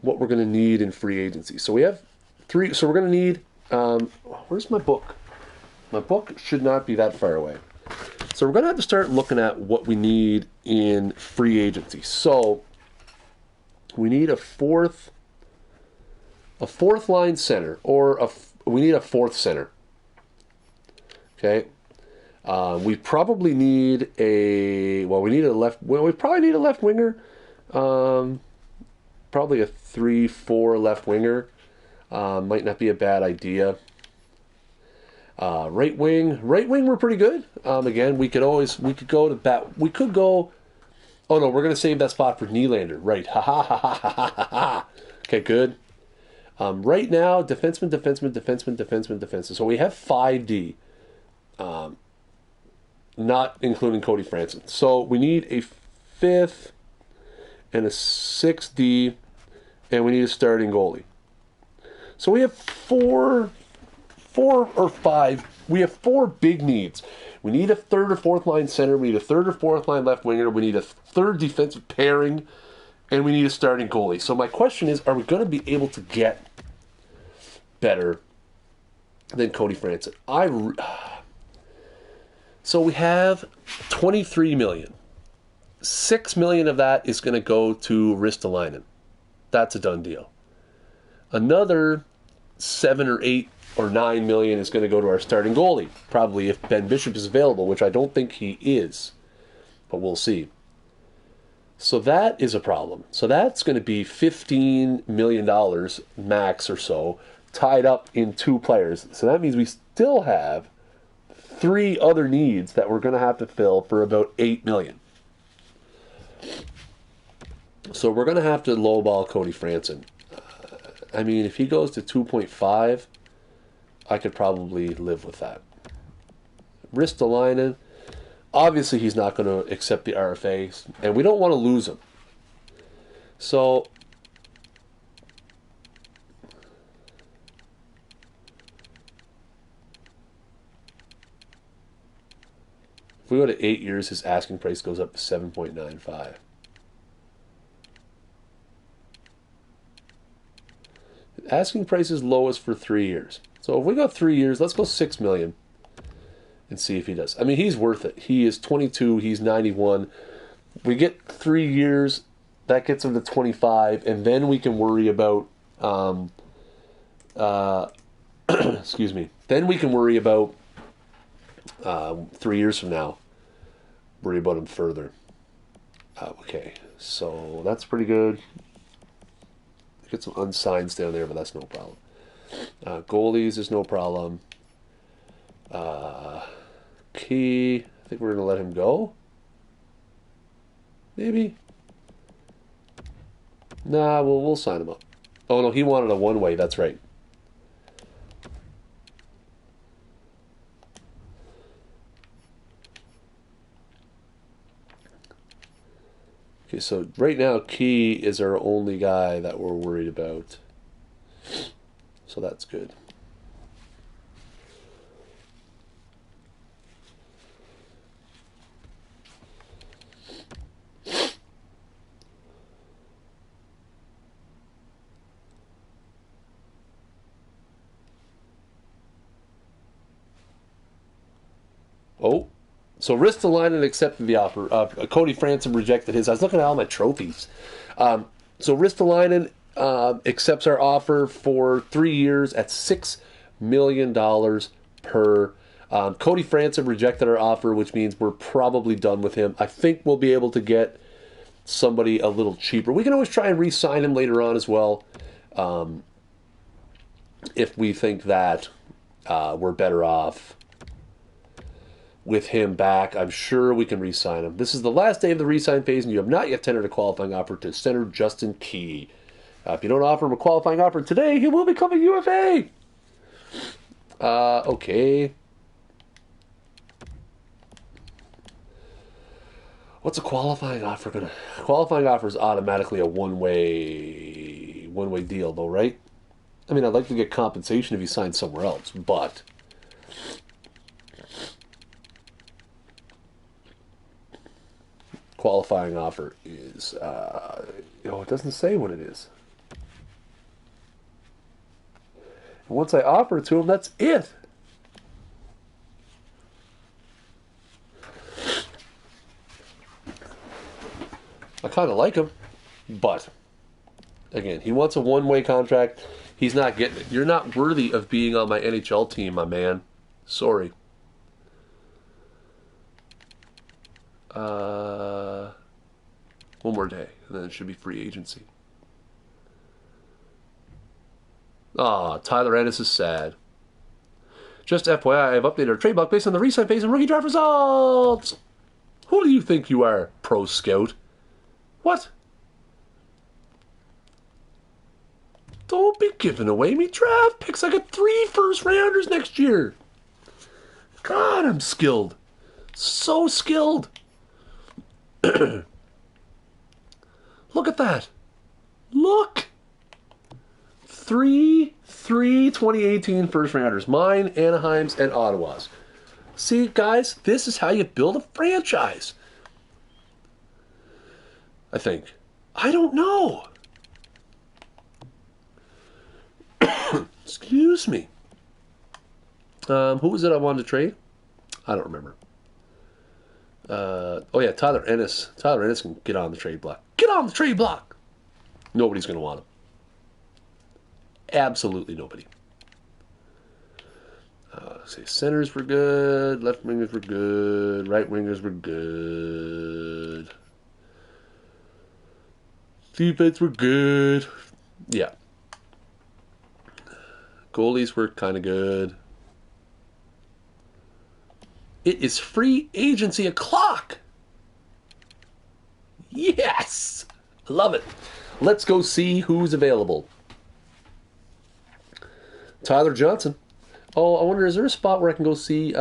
what we're going to need in free agency. So we have 3. So we're going to need. Where's my book? My book should not be that far away. So we're going to have to start looking at what we need in free agency. So we need a fourth line center, or we need a fourth center. Okay. We probably need we probably need a left winger. Probably a 3-4 left winger. Might not be a bad idea. Right wing, we're pretty good. Again, we could go to bat. We could go. Oh no, we're gonna save that spot for Nylander. Right. Ha ha ha ha ha ha ha. Okay, good. Right now, defenseman. So we have 5D. Not including Cody Franson. So we need a 5th and a 6D, and we need a starting goalie. So we have 4 or 5. We have 4 big needs. We need a 3rd or 4th line center. We need a 3rd or 4th line left winger. We need a 3rd defensive pairing, and we need a starting goalie. So my question is, are we going to be able to get better than Cody Franson? So we have $23 million. $6 million of that is going to go to Ristolainen. That's a done deal. Another 7 or 8 or 9 million is going to go to our starting goalie. Probably if Ben Bishop is available, which I don't think he is. But we'll see. So that is a problem. So that's going to be $15 million max or so, tied up in 2 players. So that means we still have 3 other needs that we're going to have to fill for about $8 million. So we're going to have to lowball Cody Franson. I mean, if he goes to 2.5, I could probably live with that. Ristolainen. Obviously, he's not going to accept the RFA, and we don't want to lose him. So, if we go to 8 years, his asking price goes up to 7.95. Asking price is lowest for 3 years. So if we go 3 years, let's go $6 million and see if he does. I mean, he's worth it. He is 22. He's 91. We get 3 years, that gets him to 25, and then we can worry about. Excuse me. Then we can worry about 3 years from now. Worry about him further. Okay, so that's pretty good. Get some unsigns down there, but that's no problem. Goalies is no problem. Key, I think we're going to let him go. Maybe. Nah, we'll sign him up. Oh, no, he wanted a one-way. That's right. Okay, so right now, Key is our only guy that we're worried about. So that's good. Oh, so Ristolainen accepted the offer. Cody Franson rejected his. I was looking at all my trophies. So Ristolainen accepts our offer for 3 years at $6 million per. Cody Franson rejected our offer, which means we're probably done with him. I think we'll be able to get somebody a little cheaper. We can always try and re-sign him later on as well, if we think that we're better off with him back. I'm sure we can re-sign him. This is the last day of the re-sign phase, and you have not yet tendered a qualifying offer to center Justin Key. If you don't offer him a qualifying offer today, he will become a UFA. Okay. What's a qualifying offer gonna? Qualifying offer is automatically a one-way deal, though, right? I mean, I'd like to get compensation if he signs somewhere else, but qualifying offer is, it doesn't say what it is. And once I offer it to him, that's it. I kind of like him, but again, he wants a one-way contract. He's not getting it. You're not worthy of being on my NHL team, my man. Sorry. One more day, and then it should be free agency. Tyler Ennis is sad. Just FYI, I've updated our trade block based on the resign phase and rookie draft results. Who do you think you are, pro scout? What? Don't be giving away me draft picks. I got 3 first-rounders next year. God, I'm skilled. So skilled. Look at that. Look. 3 2018 first-rounders. Mine, Anaheim's, and Ottawa's. See, guys, this is how you build a franchise. I think. I don't know. Excuse me. Who was it I wanted to trade? I don't remember. Tyler Ennis. Tyler Ennis can get on the trade block. Get on the trade block! Nobody's going to want him. Absolutely nobody. Centers were good. Left wingers were good. Right wingers were good. Defense were good. Yeah. Goalies were kind of good. It is free agency o'clock. Yes! I love it. Let's go see who's available. Tyler Johnson. Oh, I wonder, is there a spot where I can go see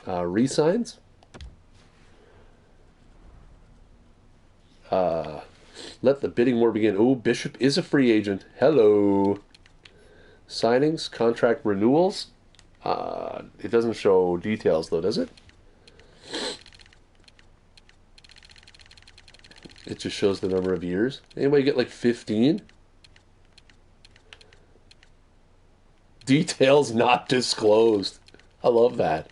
re-signs? Let the bidding war begin. Oh, Bishop is a free agent. Hello. Signings, contract renewals. It doesn't show details, though, does it? It just shows the number of years. Anybody get like 15? Details not disclosed. I love that.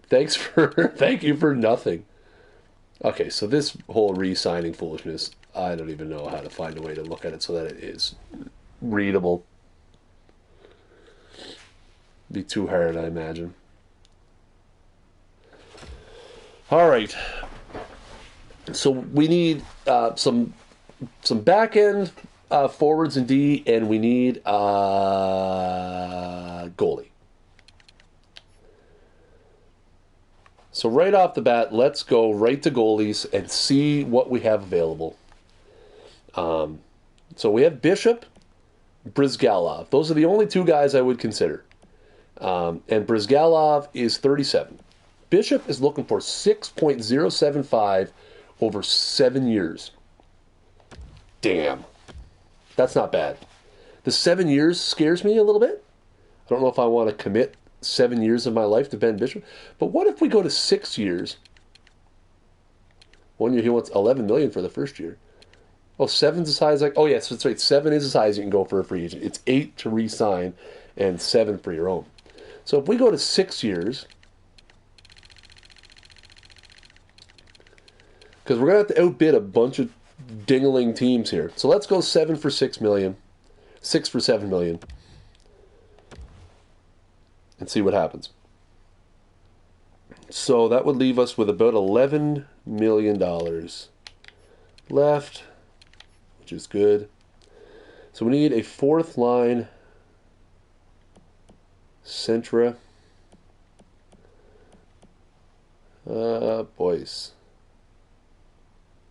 Thank you for nothing. Okay, so this whole re-signing foolishness, I don't even know how to find a way to look at it so that it is readable. Be too hard, I imagine. All right. So we need some back end forwards and D, and we need goalie. So right off the bat, let's go right to goalies and see what we have available. So we have Bishop, Brizgalov. Those are the only two guys I would consider. And Brizgalov is 37. Bishop is looking for 6.075 over 7 years. Damn. That's not bad. The 7 years scares me a little bit. I don't know if I want to commit 7 years of my life to Ben Bishop. But what if we go to 6 years? 1 year he wants $11 million for the first year. Oh, 7's as high as oh yes, that's right. 7 is as high as you can go for a free agent. It's 8 to re-sign and 7 for your own. So if we go to 6 years, because we're going to have to outbid a bunch of dingling teams here. So let's go 7 for $6 million, 6 for $7 million, and see what happens. So that would leave us with about $11 million left, which is good. So we need a fourth line Centra. Boys.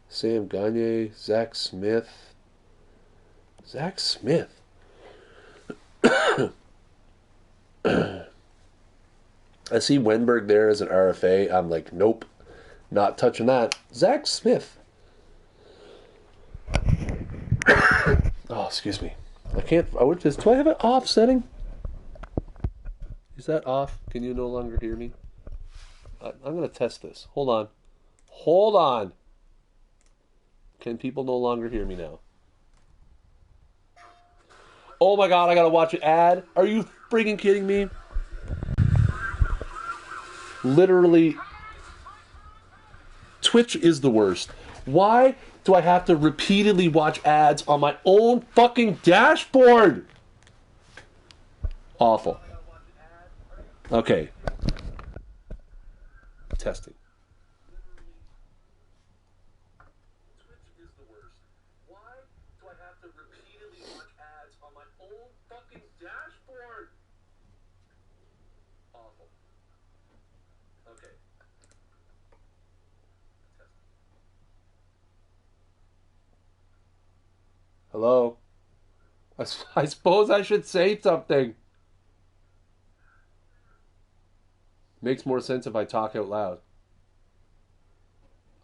Sam Gagne, Zach Smith. Zach Smith. I see Wenberg there as an RFA. I'm like, nope, not touching that. Zach Smith. Oh, excuse me. I can't. Do I have it off setting? Is that off? Can you no longer hear me? I'm going to test this. Hold on. Hold on. Can people no longer hear me now? Oh my God, I got to watch an ad. Are you freaking kidding me? Literally, Twitch is the worst. Why do I have to repeatedly watch ads on my own fucking dashboard? Awful. Okay. Testing. Twitch is the worst. Why do I have to repeatedly watch ads on my own fucking dashboard? Awful. Okay. Testing. Hello? I suppose I should say something. Makes more sense if I talk out loud.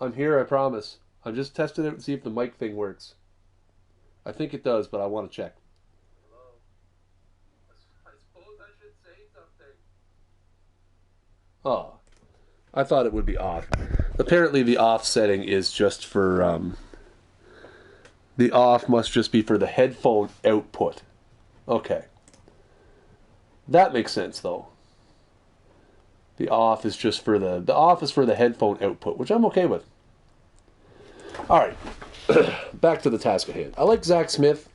I'm here, I promise. I'm just testing it and see if the mic thing works. I think it does, but I want to check. Hello? I suppose I should say something. Oh. I thought it would be off. Apparently the off setting is just for... the off must just be for the headphone output. Okay. That makes sense, though. The off is just for the off is for the headphone output, which I'm okay with. All right, back to the task at hand. I like Zach Smith.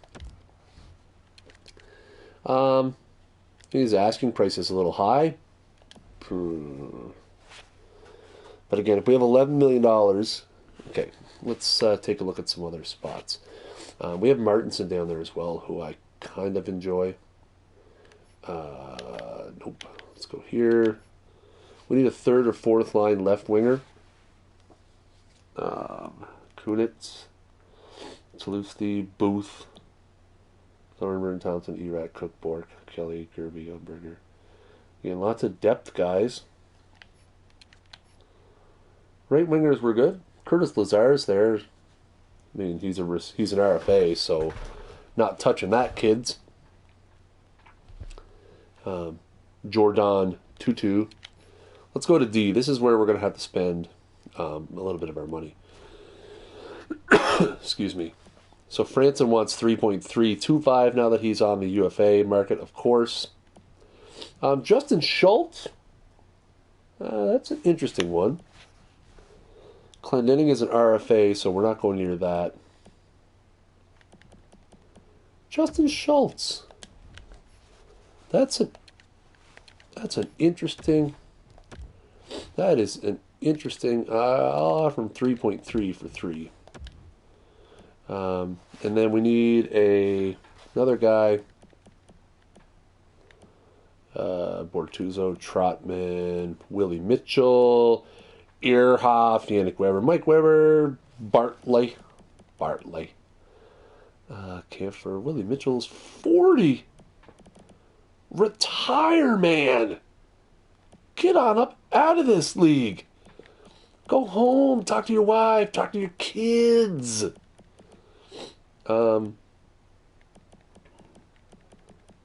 His asking price is a little high, but again, if we have $11 million, okay, let's take a look at some other spots. We have Martinson down there as well, who I kind of enjoy. Nope. Let's go here. We need a third or fourth line left winger. Kunitz, Tlusty, Booth, Thornburn, Thompson, Erat, Cook, Bork, Kelly, Kirby, Umberger. Again, lots of depth guys. Right wingers were good. Curtis Lazar's there. I mean, he's an RFA, so not touching that, kids. Jordan Tutu. Let's go to D. This is where we're going to have to spend a little bit of our money. Excuse me. So Franson wants 3.325 now that he's on the UFA market, of course. Justin Schultz. That's an interesting one. Clendening is an RFA, so we're not going near that. Justin Schultz. That's an interesting. That is an interesting. I'll offer him 3.3 for 3. And then we need another guy. Bortuzzo, Trotman, Willie Mitchell, Earhoff, Yannick Weber, Mike Weber, Bartley. Camphor, Willie Mitchell's 40. Retire, man. Get on up out of this league. Go home, talk to your wife, talk to your kids.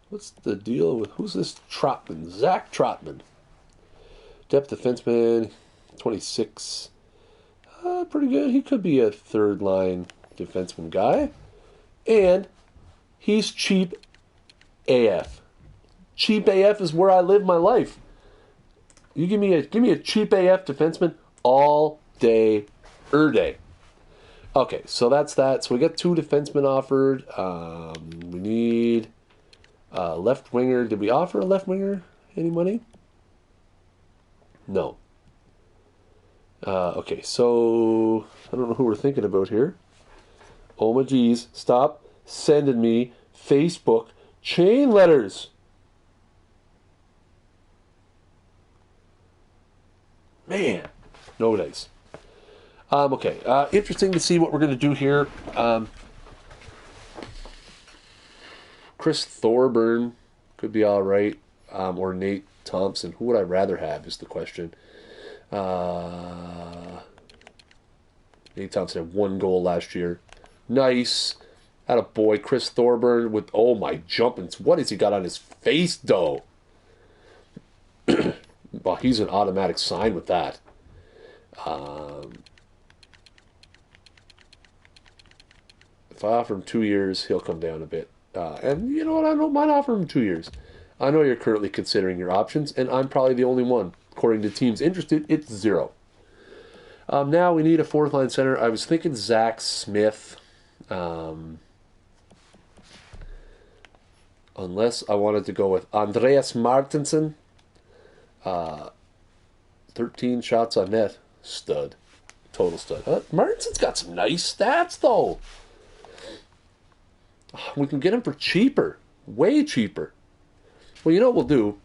What's the deal with, who's this Trotman? Zach Trotman. Depth defenseman, 26. Pretty good. He could be a third line defenseman guy. And he's cheap AF. Cheap AF is where I live my life. You give me a cheap AF defenseman all day, day. Okay, so that's that. So we got 2 defensemen offered. We need a left winger. Did we offer a left winger any money? No. Okay, so I don't know who we're thinking about here. Oh my geez, stop sending me Facebook chain letters. Man, no dice. Okay, interesting to see what we're going to do here. Chris Thorburn could be all right, or Nate Thompson. Who would I rather have is the question. Nate Thompson had 1 goal last year. Nice. Attaboy. Chris Thorburn with, oh my jumpins. What has he got on his face, though? Well, he's an automatic sign with that. If I offer him 2 years, he'll come down a bit. And you know what? I don't mind offering him 2 years. I know you're currently considering your options, and I'm probably the only one. According to teams interested, it's 0. Now we need a 4th line center. I was thinking Zach Smith. Unless I wanted to go with Andreas Martinsen. 13 shots on net. Stud. Total stud. Martinsen's got some nice stats, though. We can get him for cheaper. Way cheaper. Well, you know what we'll do?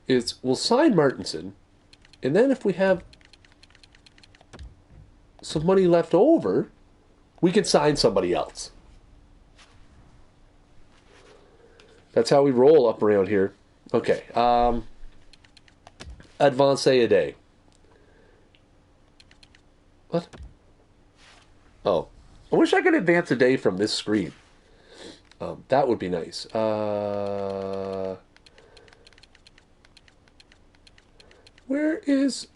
Is we'll sign Martinsen, and then if we have some money left over, we can sign somebody else. That's how we roll up around here. Okay. Advance a day. What? Oh. I wish I could advance a day from this screen. That would be nice. Where is...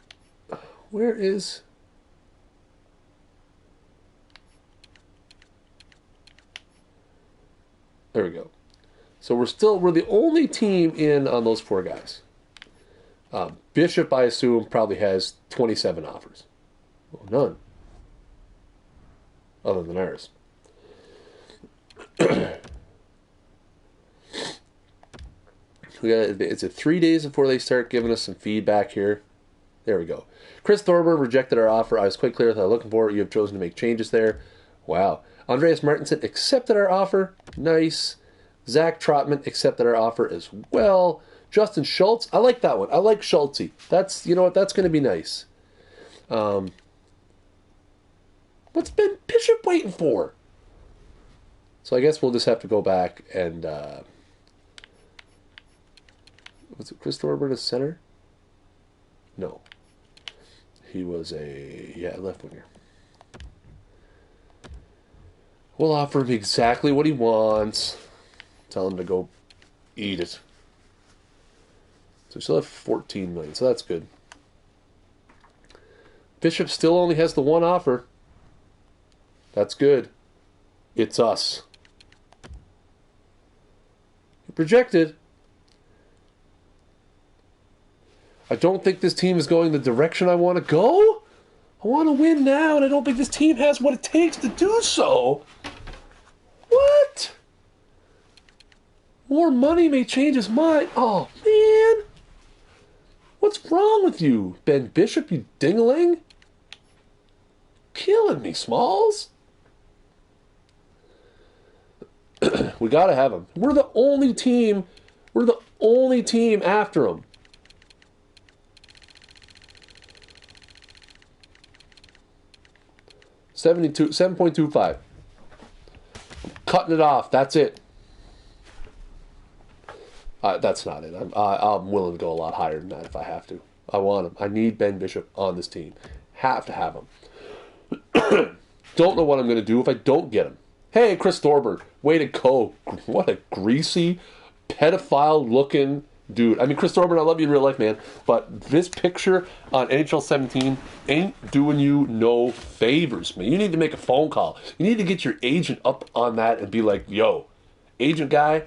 There we go. So we're the only team in on those 4 guys. Bishop, I assume, probably has 27 offers. Well, none. Other than ours. It's 3 days before they start giving us some feedback here. There we go. Chris Thorburn rejected our offer. I was quite clear with what I was looking for. You have chosen to make changes there. Wow. Andreas Martinsen accepted our offer. Nice. Zach Trotman accepted our offer as well. Justin Schultz. I like that one. I like Schultzy. That's, you know what, that's going to be nice. What's Ben Bishop waiting for? So I guess we'll just have to go back and... was it Chris Thorburn as center? No. He was left winger. We'll offer him exactly what he wants. Tell him to go eat it. So we still have $14 million, so that's good. Bishop still only has the one offer. That's good. It's us. Projected. I don't think this team is going the direction I want to go. I want to win now, and I don't think this team has what it takes to do so. What? More money may change his mind. Oh, man. What's wrong with you, Ben Bishop, you ding-a-ling? Killing me, Smalls. We got to have him. We're the only team after him. $7.25. Cutting it off. That's it. That's not it. I'm willing to go a lot higher than that if I have to. I want him. I need Ben Bishop on this team. Have to have him. Don't know what I'm going to do if I don't get him. Hey, Chris Thorburn, way to go. What a greasy, pedophile-looking dude. I mean, Chris Thorburn, I love you in real life, man, but this picture on NHL 17 ain't doing you no favors, man. You need to make a phone call. You need to get your agent up on that and be like, yo, agent guy,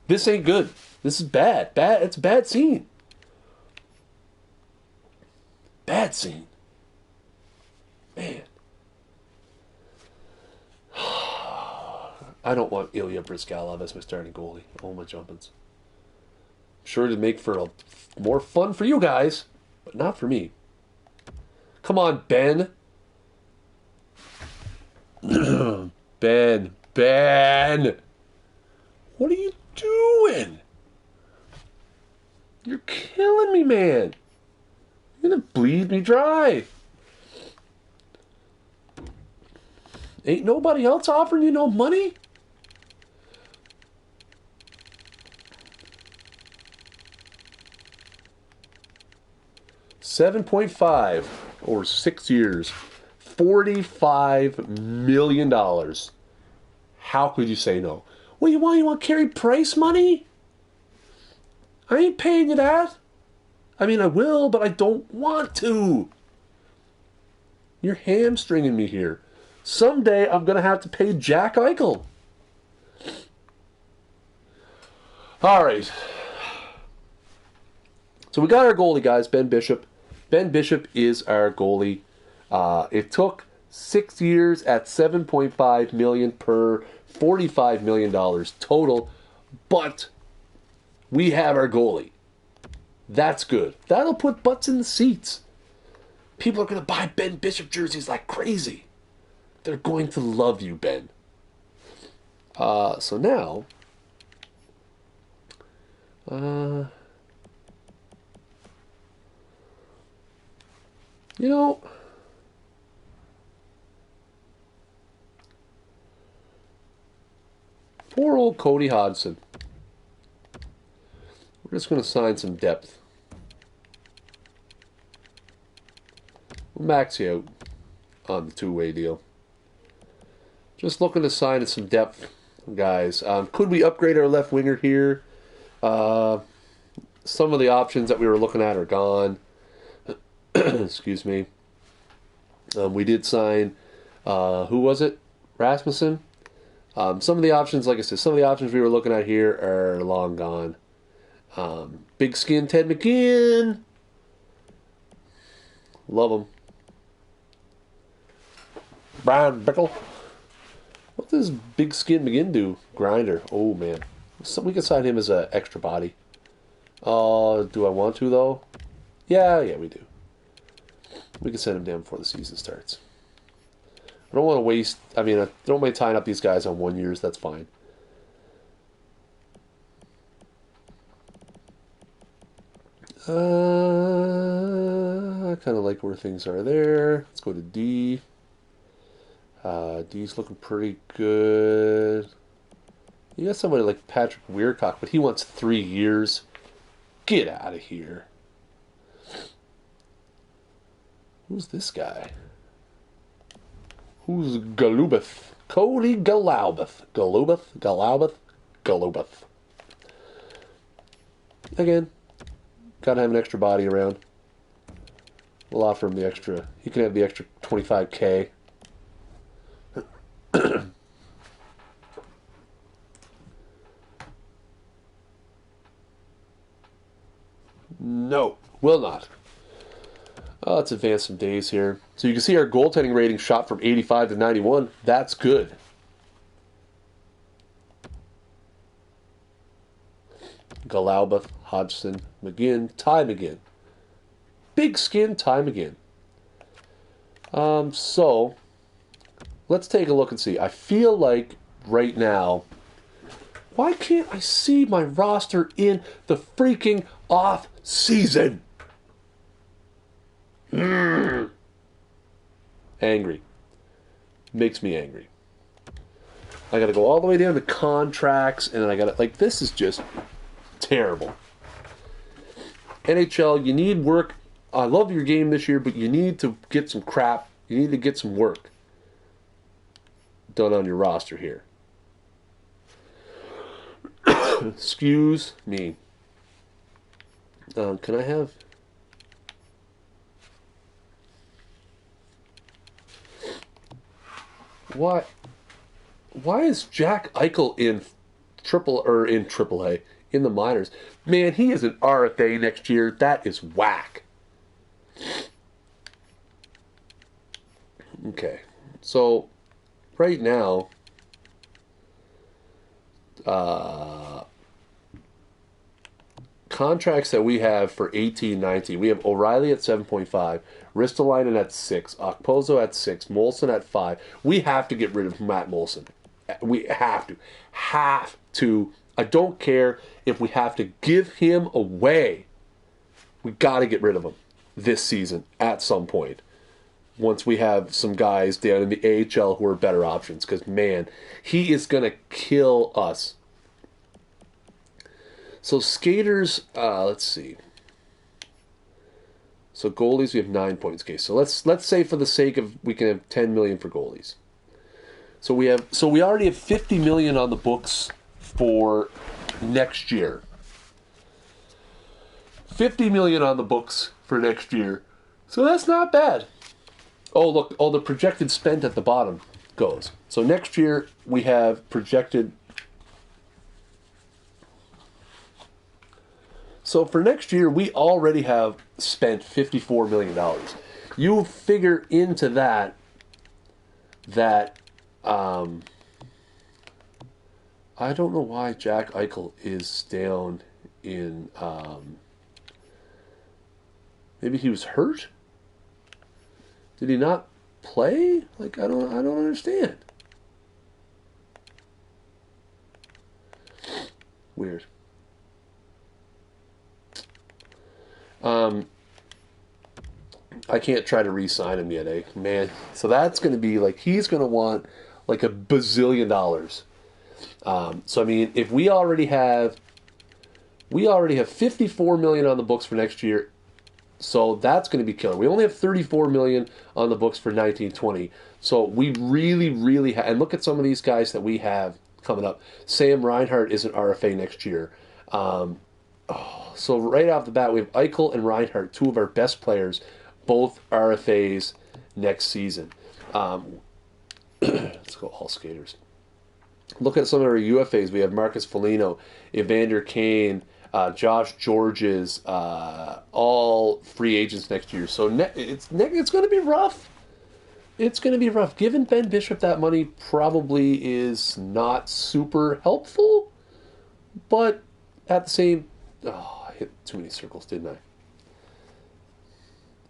this ain't good. This is bad. It's a bad scene. Bad scene. Man. I don't want Ilya Brizgalov as my starting goalie. Oh, my jumpins. Sure to make for more fun for you guys, but not for me. Come on, Ben. Ben. What are you doing? You're killing me, man. You're going to bleed me dry. Ain't nobody else offering you no money? $7.5 over 6 years. $45 million. How could you say no? What do you want? You want Carey Price money? I ain't paying you that. I mean, I will, but I don't want to. You're hamstringing me here. Someday I'm going to have to pay Jack Eichel. All right. So we got our goalie, guys, Ben Bishop. Ben Bishop is our goalie. It took 6 years at $7.5 million per $45 million total, but we have our goalie. That's good. That'll put butts in the seats. People are going to buy Ben Bishop jerseys like crazy. They're going to love you, Ben. So now, you know, poor old Cody Hodgson. We're just going to sign some depth. We'll max you out on the two-way deal. Just looking to sign some depth, guys. Could we upgrade our left winger here? Some of the options that we were looking at are gone. Excuse me. We did sign, who was it? Rasmussen. Some of the options, like I said, some of the options we were looking at here are long gone. Big skin Ted McKeon. Love him. Brian Bickle. What does Big Skin McGinn do? Grinder. Oh, man. So we can sign him as an extra body. Do I want to, though? Yeah, we do. We can send him down before the season starts. I don't want to waste... I mean, I don't mind tying up these guys on 1 year. That's fine. I kind of like where things are there. Let's go to D. D's looking pretty good. You got somebody like Patrick Weircock, but he wants 3 years. Get out of here. Who's this guy? Who's Golubov? Cody Golubov. Golubov. Again, gotta have an extra body around. We'll offer him the extra. He can have the extra $25K. No, will not. Let's advance some days here. So you can see our goaltending rating shot from 85 to 91. That's good. Galauba, Hodgson, McGinn, Ty McGinn. Big skin, Ty McGinn. So, let's take a look and see. I feel like right now, why can't I see my roster in the freaking off season? Angry. Makes me angry. I gotta go all the way down to contracts, and then I gotta, like, this is just terrible. NHL, you need work. I love your game this year, but you need to get some crap. You need to get some work done on your roster here. Excuse me. Can I have... Why is Jack Eichel in triple A in the minors? Man, he is an RFA next year. That is whack. Okay, so right now, contracts that we have for 18-19, we have O'Reilly at 7.5, Ristolainen at 6, Okposo at 6, Molson at 5. We have to get rid of Matt Molson. We have to. I don't care if we have to give him away. We got to get rid of him this season at some point. Once we have some guys down in the AHL who are better options. Because, man, he is going to kill us. So, skaters, let's see. So, goalies, we have 9 points. Okay, so let's say for the sake of, we can have 10 million for goalies. So we already have 50 million on the books for next year. 50 million on the books for next year. So that's not bad. Oh, look, the projected spent at the bottom goes. So next year we have projected. So for next year we already have spent $54 million. You figure into that I don't know why Jack Eichel is down in, maybe he was hurt? Did he not play? Like, I don't understand. Weird. I can't try to re-sign him yet, eh? Man. So that's going to be like, he's going to want like $1 bazillion. So I mean, if we already have 54 million on the books for next year, so that's going to be killer. We only have 34 million on the books for 1920. So we really have, and look at some of these guys that we have coming up. Sam Reinhart is an RFA next year. So right off the bat, we have Eichel and Reinhart, two of our best players, both RFAs next season. Let's go all skaters. Look at some of our UFAs. We have Marcus Foligno, Evander Kane, Josh Georges, all free agents next year. So it's going to be rough. It's going to be rough. Giving Ben Bishop that money probably is not super helpful, but at the same... Oh, I hit too many circles, didn't I?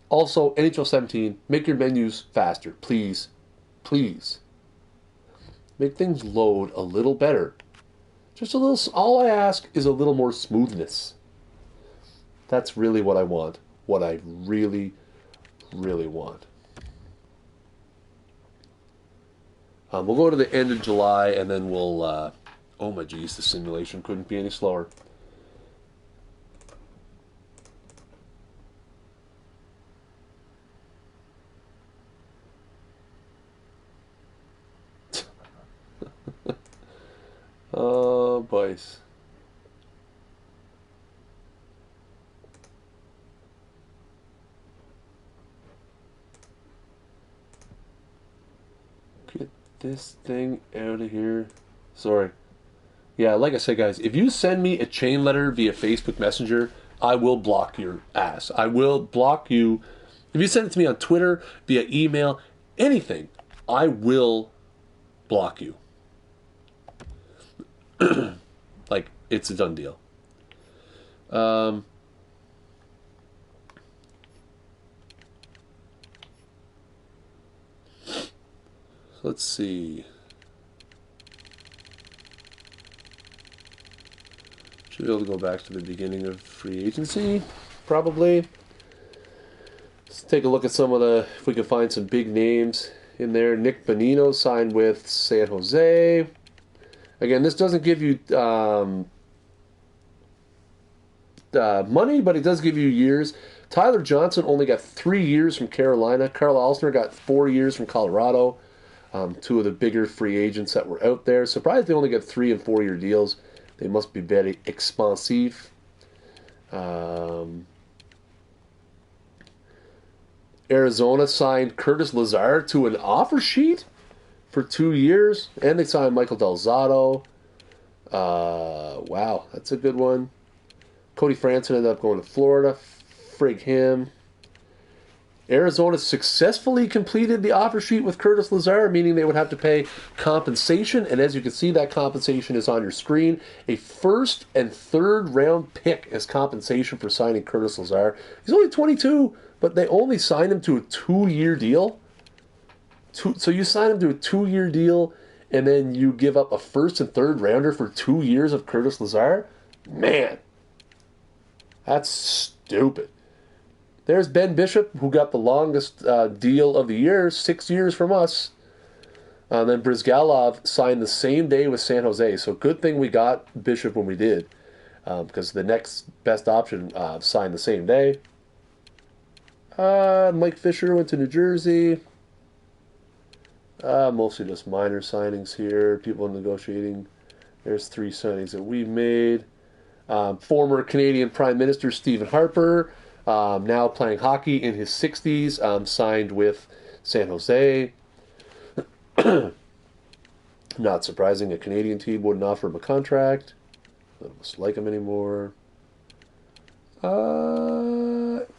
Also, NHL 17, make your menus faster, please. Please. Make things load a little better. Just a little... All I ask is a little more smoothness. That's really what I want. What I really, really want. We'll go to the end of July, and then we'll Oh my geez, the simulation couldn't be any slower. Oh, boys. Get this thing out of here. Sorry. Yeah, like I said, guys, if you send me a chain letter via Facebook Messenger, I will block your ass. I will block you. If you send it to me on Twitter, via email, anything, I will block you. Like, it's a done deal. Let's see. Should be able to go back to the beginning of free agency, probably. Let's take a look at some of the, if we can find some big names in there. Nick Bonino signed with San Jose. Again, this doesn't give you money, but it does give you years. Tyler Johnson only got 3 years from Carolina. Karl Alsner got 4 years from Colorado. Two of the bigger free agents that were out there. Surprised they only got 3 and 4 year deals. They must be very expensive. Arizona signed Curtis Lazar to an offer sheet for 2 years, and they signed Michael Delzato. Wow, that's a good one. Cody Franson ended up going to Florida. Frig him. Arizona successfully completed the offer sheet with Curtis Lazar, meaning they would have to pay compensation. And as you can see, that compensation is on your screen. A first and third round pick as compensation for signing Curtis Lazar. He's only 22, but they only signed him to a 2-year deal. So you sign him to a 2-year deal, and then you give up a first and third rounder for 2 years of Curtis Lazar? Man, that's stupid. There's Ben Bishop, who got the longest deal of the year, 6 years from us. Then Brizgalov signed the same day with San Jose. So good thing we got Bishop when we did, because the next best option signed the same day. Mike Fisher went to New Jersey. Mostly just minor signings here. People negotiating. There's 3 signings that we made. Former Canadian Prime Minister Stephen Harper, now playing hockey in his 60s, signed with San Jose. Not surprising, a Canadian team wouldn't offer him a contract. None of us like him anymore.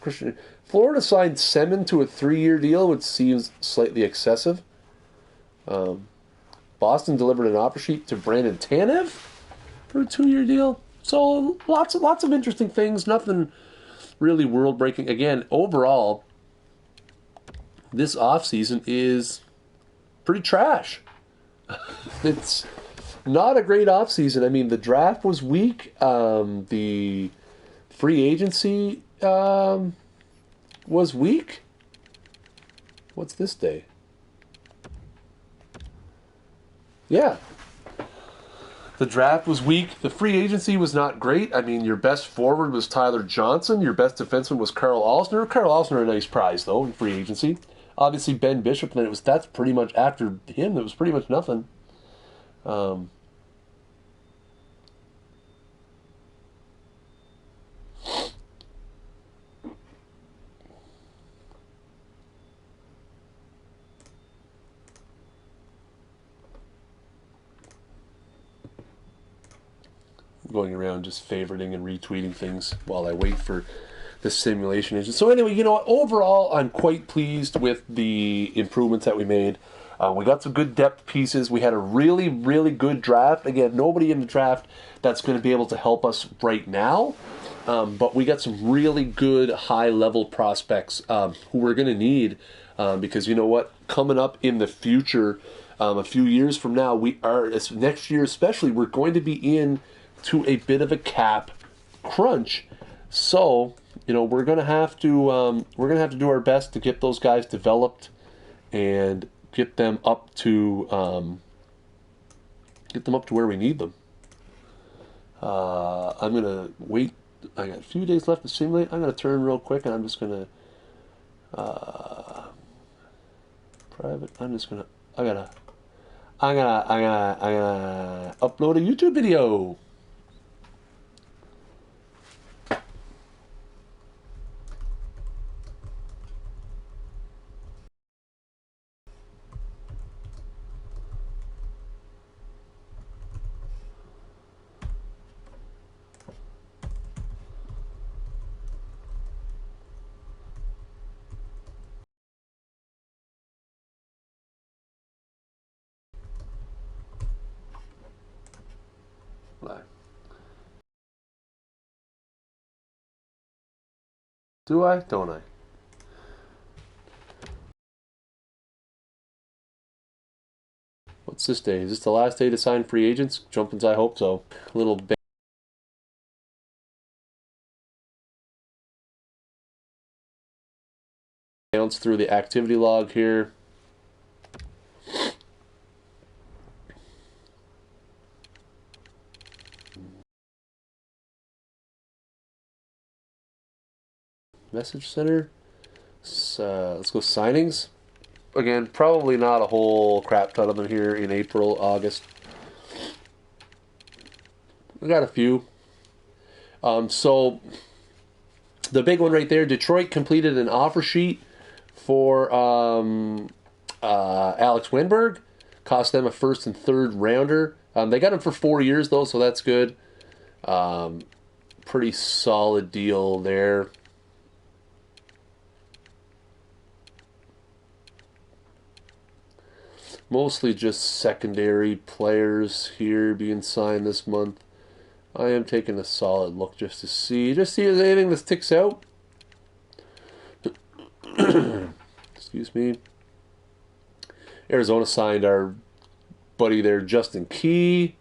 Christian Florida signed Semin to a 3-year deal, which seems slightly excessive. Boston delivered an offer sheet to Brandon Tanev for a 2-year deal. So lots of interesting things. Nothing really world-breaking. Again, overall, this offseason is pretty trash. It's not a great offseason. I mean, the draft was weak. The free agency was weak. What's this day? Yeah. The draft was weak. The free agency was not great. I mean, your best forward was Tyler Johnson. Your best defenseman was Karl Alsner. Karl Alsner, a nice prize, though, in free agency. Obviously, Ben Bishop, and that's pretty much, after him, it was pretty much nothing. Going around just favoriting and retweeting things while I wait for the simulation engine. So anyway, overall, I'm quite pleased with the improvements that we made. We got some good depth pieces. We had a really, really good draft. Again, nobody in the draft that's going to be able to help us right now. But we got some really good high-level prospects who we're going to need because you know what? Coming up in the future, a few years from now, next year especially, we're going to be in to a bit of a cap crunch. So, we're gonna have to do our best to get those guys developed and get them up to where we need them. I'm going to wait. I got a few days left to simulate. I'm going to turn real quick, and I'm just going to private. I'm just going to I'm gonna upload a YouTube video. Do I? Don't I? What's this day? Is this the last day to sign free agents? Jumpins, I hope so. A little bounce through the activity log here. Message center. Let's go signings. Again, probably not a whole crap ton of them here in April, August. We got a few. So the big one right there, Detroit completed an offer sheet for Alex Winberg. Cost them a first and third rounder. They got him for 4 years though, so that's good. Pretty solid deal there. Mostly just secondary players here being signed this month. I am taking a solid look just to see if there's anything that sticks out. Excuse me. Arizona signed our buddy there, Justin Key.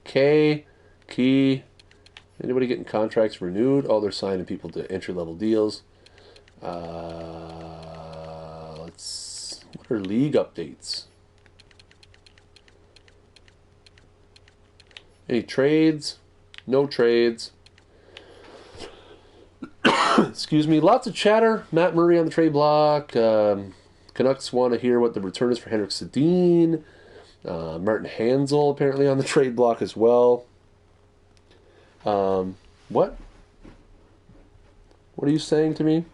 Key. Anybody getting contracts renewed? Oh, they're signing people to entry-level deals. What are league updates? Any trades? No trades. Excuse me. Lots of chatter. Matt Murray on the trade block. Canucks want to hear what the return is for Henrik Sedin. Martin Hanzal apparently on the trade block as well. What? What are you saying to me?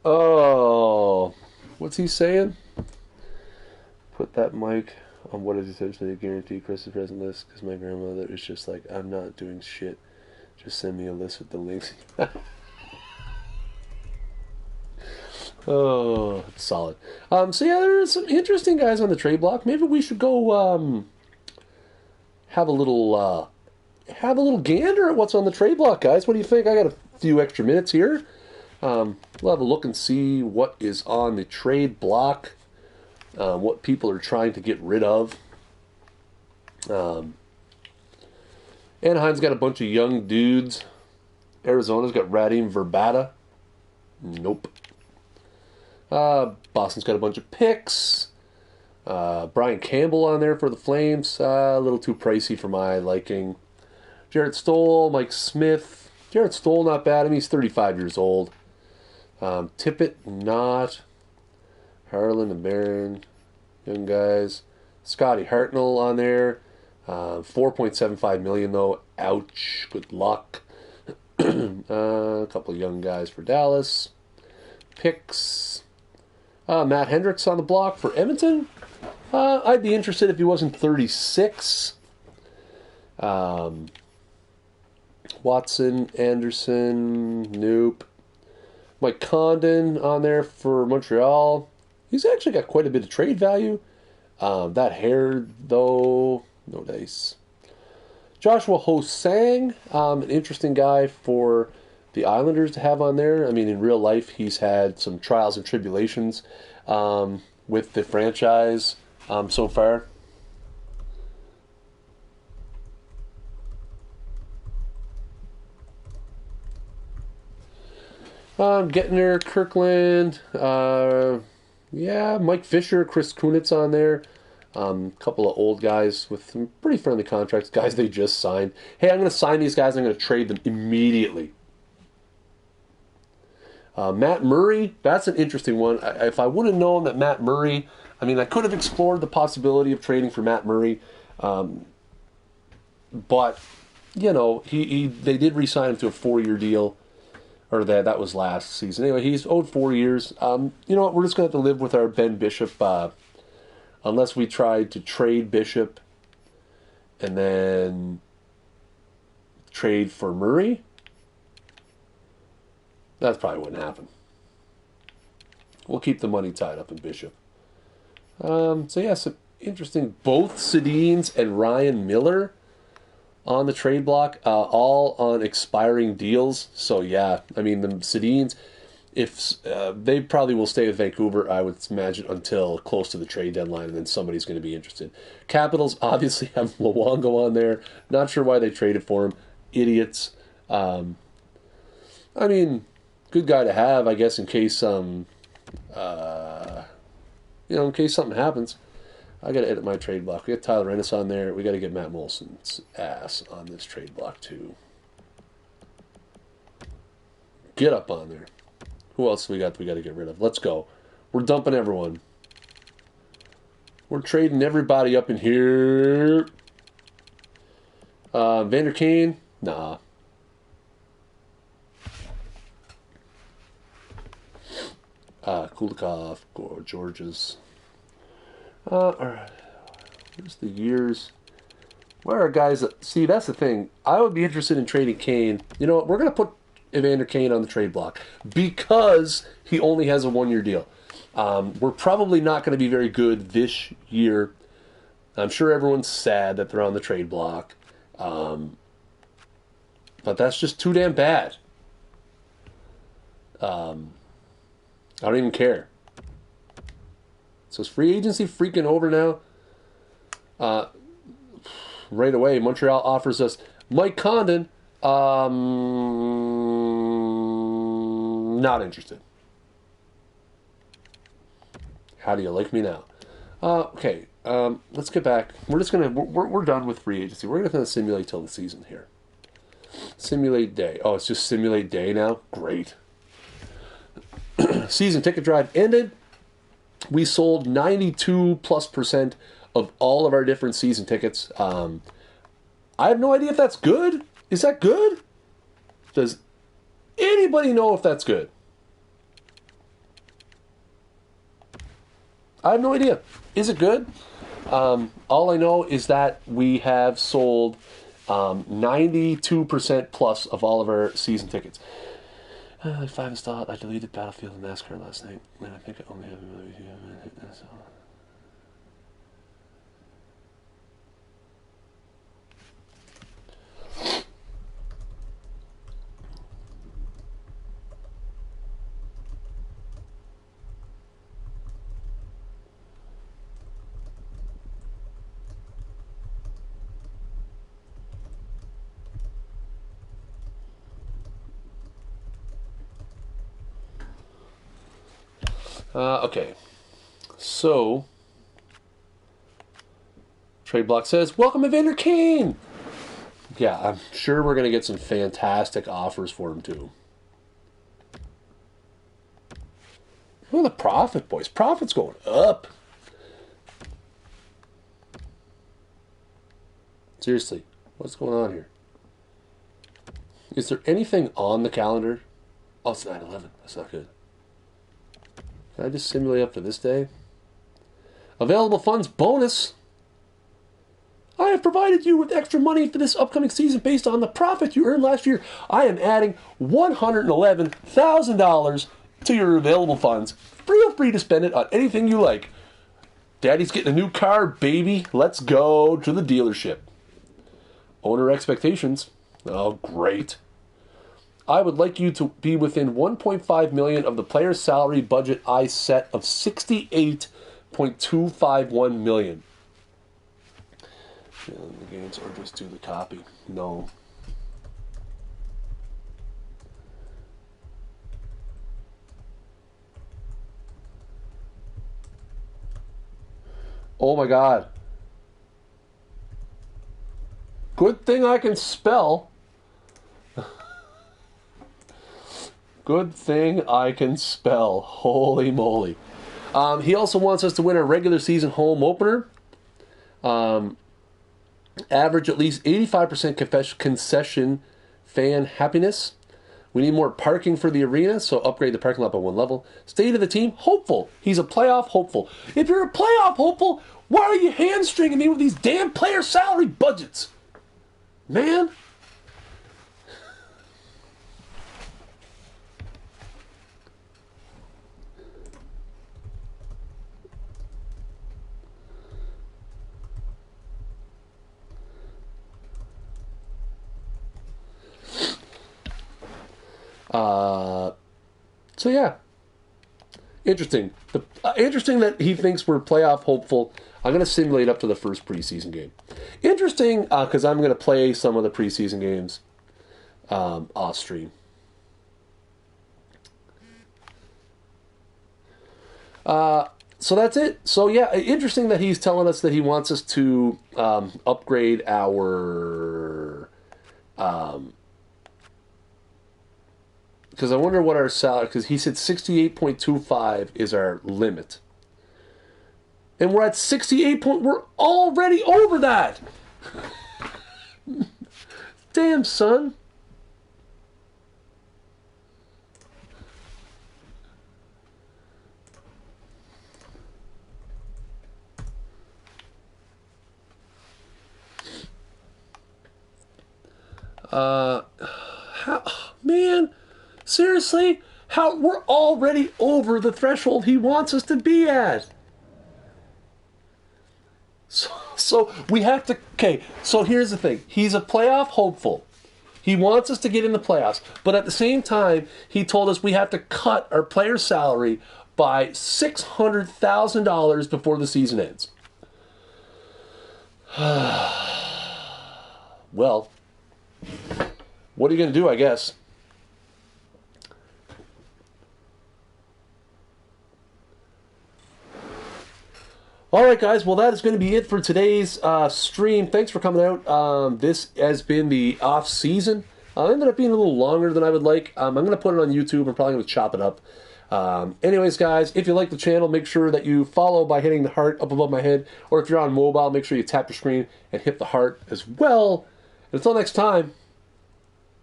Oh, what's he saying? Put that mic on what is essentially a guaranteed Christmas present list because my grandmother is just like, I'm not doing shit. Just send me a list with the links. Oh, it's solid. So yeah, there's some interesting guys on the trade block. Maybe we should go have a little gander at what's on the trade block, guys. What do you think? I got a few extra minutes here. We'll have a look and see what is on the trade block, what people are trying to get rid of. Anaheim's got a bunch of young dudes. Arizona's got Radim Verbata. Nope. Boston's got a bunch of picks. Brian Campbell on there for the Flames. A little too pricey for my liking. Jarrett Stoll, Mike Smith. Jarrett Stoll, not bad. I mean, he's 35 years old. Tippett, not. Harlan and Barron, young guys. Scotty Hartnell on there. $4.75 million though. Ouch. Good luck. A couple of young guys for Dallas. Picks. Matt Hendricks on the block for Edmonton. I'd be interested if he wasn't 36. Watson, Anderson, nope. Mike Condon on there for Montreal. He's actually got quite a bit of trade value. That hair, though, no dice. Joshua Ho-Sang, an interesting guy for the Islanders to have on there. I mean, in real life, he's had some trials and tribulations with the franchise so far. Getting there, Kirkland. Yeah, Mike Fisher, Chris Kunitz on there. A couple of old guys with some pretty friendly contracts. Guys they just signed. Hey, I'm going to sign these guys. I'm going to trade them immediately. Matt Murray, that's an interesting one. If I would have known that Matt Murray, I mean, I could have explored the possibility of trading for Matt Murray. But, you know, they did re-sign him to a 4-year deal. Or that was last season. Anyway, he's owed 4 years. You know what? We're just going to have to live with our Ben Bishop, unless we tried to trade Bishop and then trade for Murray. That probably wouldn't happen. We'll keep the money tied up in Bishop. So yeah, some interesting. Both Sedins and Ryan Miller on the trade block, all on expiring deals. So yeah, I mean the Sedins, if they probably will stay with Vancouver, I would imagine until close to the trade deadline, and then somebody's going to be interested. Capitals obviously have Luongo on there. Not sure why they traded for him. Idiots. I mean, good guy to have, I guess, in case in case something happens. I got to edit my trade block. We got Tyler Ennis on there. We got to get Matt Molson's ass on this trade block too. Get up on there. Who else we got to get rid of? Let's go. We're dumping everyone. We're trading everybody up in here. Vander Kane? Nah. Kulikov, Georges. All right. Where's the years? Where are guys that... See, that's the thing. I would be interested in trading Kane. You know what? We're going to put Evander Kane on the trade block because he only has a 1-year deal. We're probably not going to be very good this year. I'm sure everyone's sad that they're on the trade block. But that's just too damn bad. I don't even care. So is free agency freaking over now? Right away, Montreal offers us Mike Condon. Not interested. How do you like me now? Okay, let's get back. We're done with free agency. We're gonna simulate till the season here. Simulate day. Oh, it's just simulate day now? Great. Season ticket drive ended. We sold 92+% of all of our different season tickets. I have no idea if that's good. Is that good? Does anybody know if that's good? I have no idea. Is it good? All I know is that we have sold 92% plus of all of our season tickets. 5 installed. I deleted Battlefield and NASCAR last night, and I think I only have another. Okay, so trade block says, welcome Evander Kane. Yeah, I'm sure we're going to get some fantastic offers for him too. Look at the profit, boys. Profit's going up. Seriously, what's going on here? Is there anything on the calendar? Oh, it's 9/11. That's not good. Can I just simulate up to this day? Available funds bonus. I have provided you with extra money for this upcoming season based on the profit you earned last year. I am adding $111,000 to your available funds. Feel free to spend it on anything you like. Daddy's getting a new car, baby. Let's go to the dealership. Owner expectations. Oh, great. I would like you to be within $1.5 million of the player's salary budget I set of $68.251 million. The games or just do the copy. No. Oh my God. Good thing I can spell. Good thing I can spell. Holy moly. He also wants us to win a regular season home opener. Average at least 85% concession fan happiness. We need more parking for the arena, so upgrade the parking lot by 1 level. State of the team, hopeful. He's a playoff hopeful. If you're a playoff hopeful, why are you hamstringing me with these damn player salary budgets? Man. So yeah, interesting. Interesting that he thinks we're playoff hopeful. I'm going to simulate up to the first preseason game. Interesting because I'm going to play some of the preseason games off stream. So that's it. So yeah, interesting that he's telling us that he wants us to upgrade our. Because I wonder what our salary, because he said 68.25 is our limit. And we're at 68 point, we're already over that. Damn, son. Man, seriously? How we're already over the threshold he wants us to be at. So we have to. Okay, so here's the thing. He's a playoff hopeful. He wants us to get in the playoffs, but at the same time, he told us we have to cut our player salary by $600,000 before the season ends. Well, what are you going to do, I guess? All right, guys. Well, that is going to be it for today's stream. Thanks for coming out. This has been the off season. Ended up being a little longer than I would like. I'm going to put it on YouTube. I'm probably going to chop it up. Anyways, guys, if you like the channel, make sure that you follow by hitting the heart up above my head. Or if you're on mobile, make sure you tap your screen and hit the heart as well. And until next time,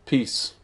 peace.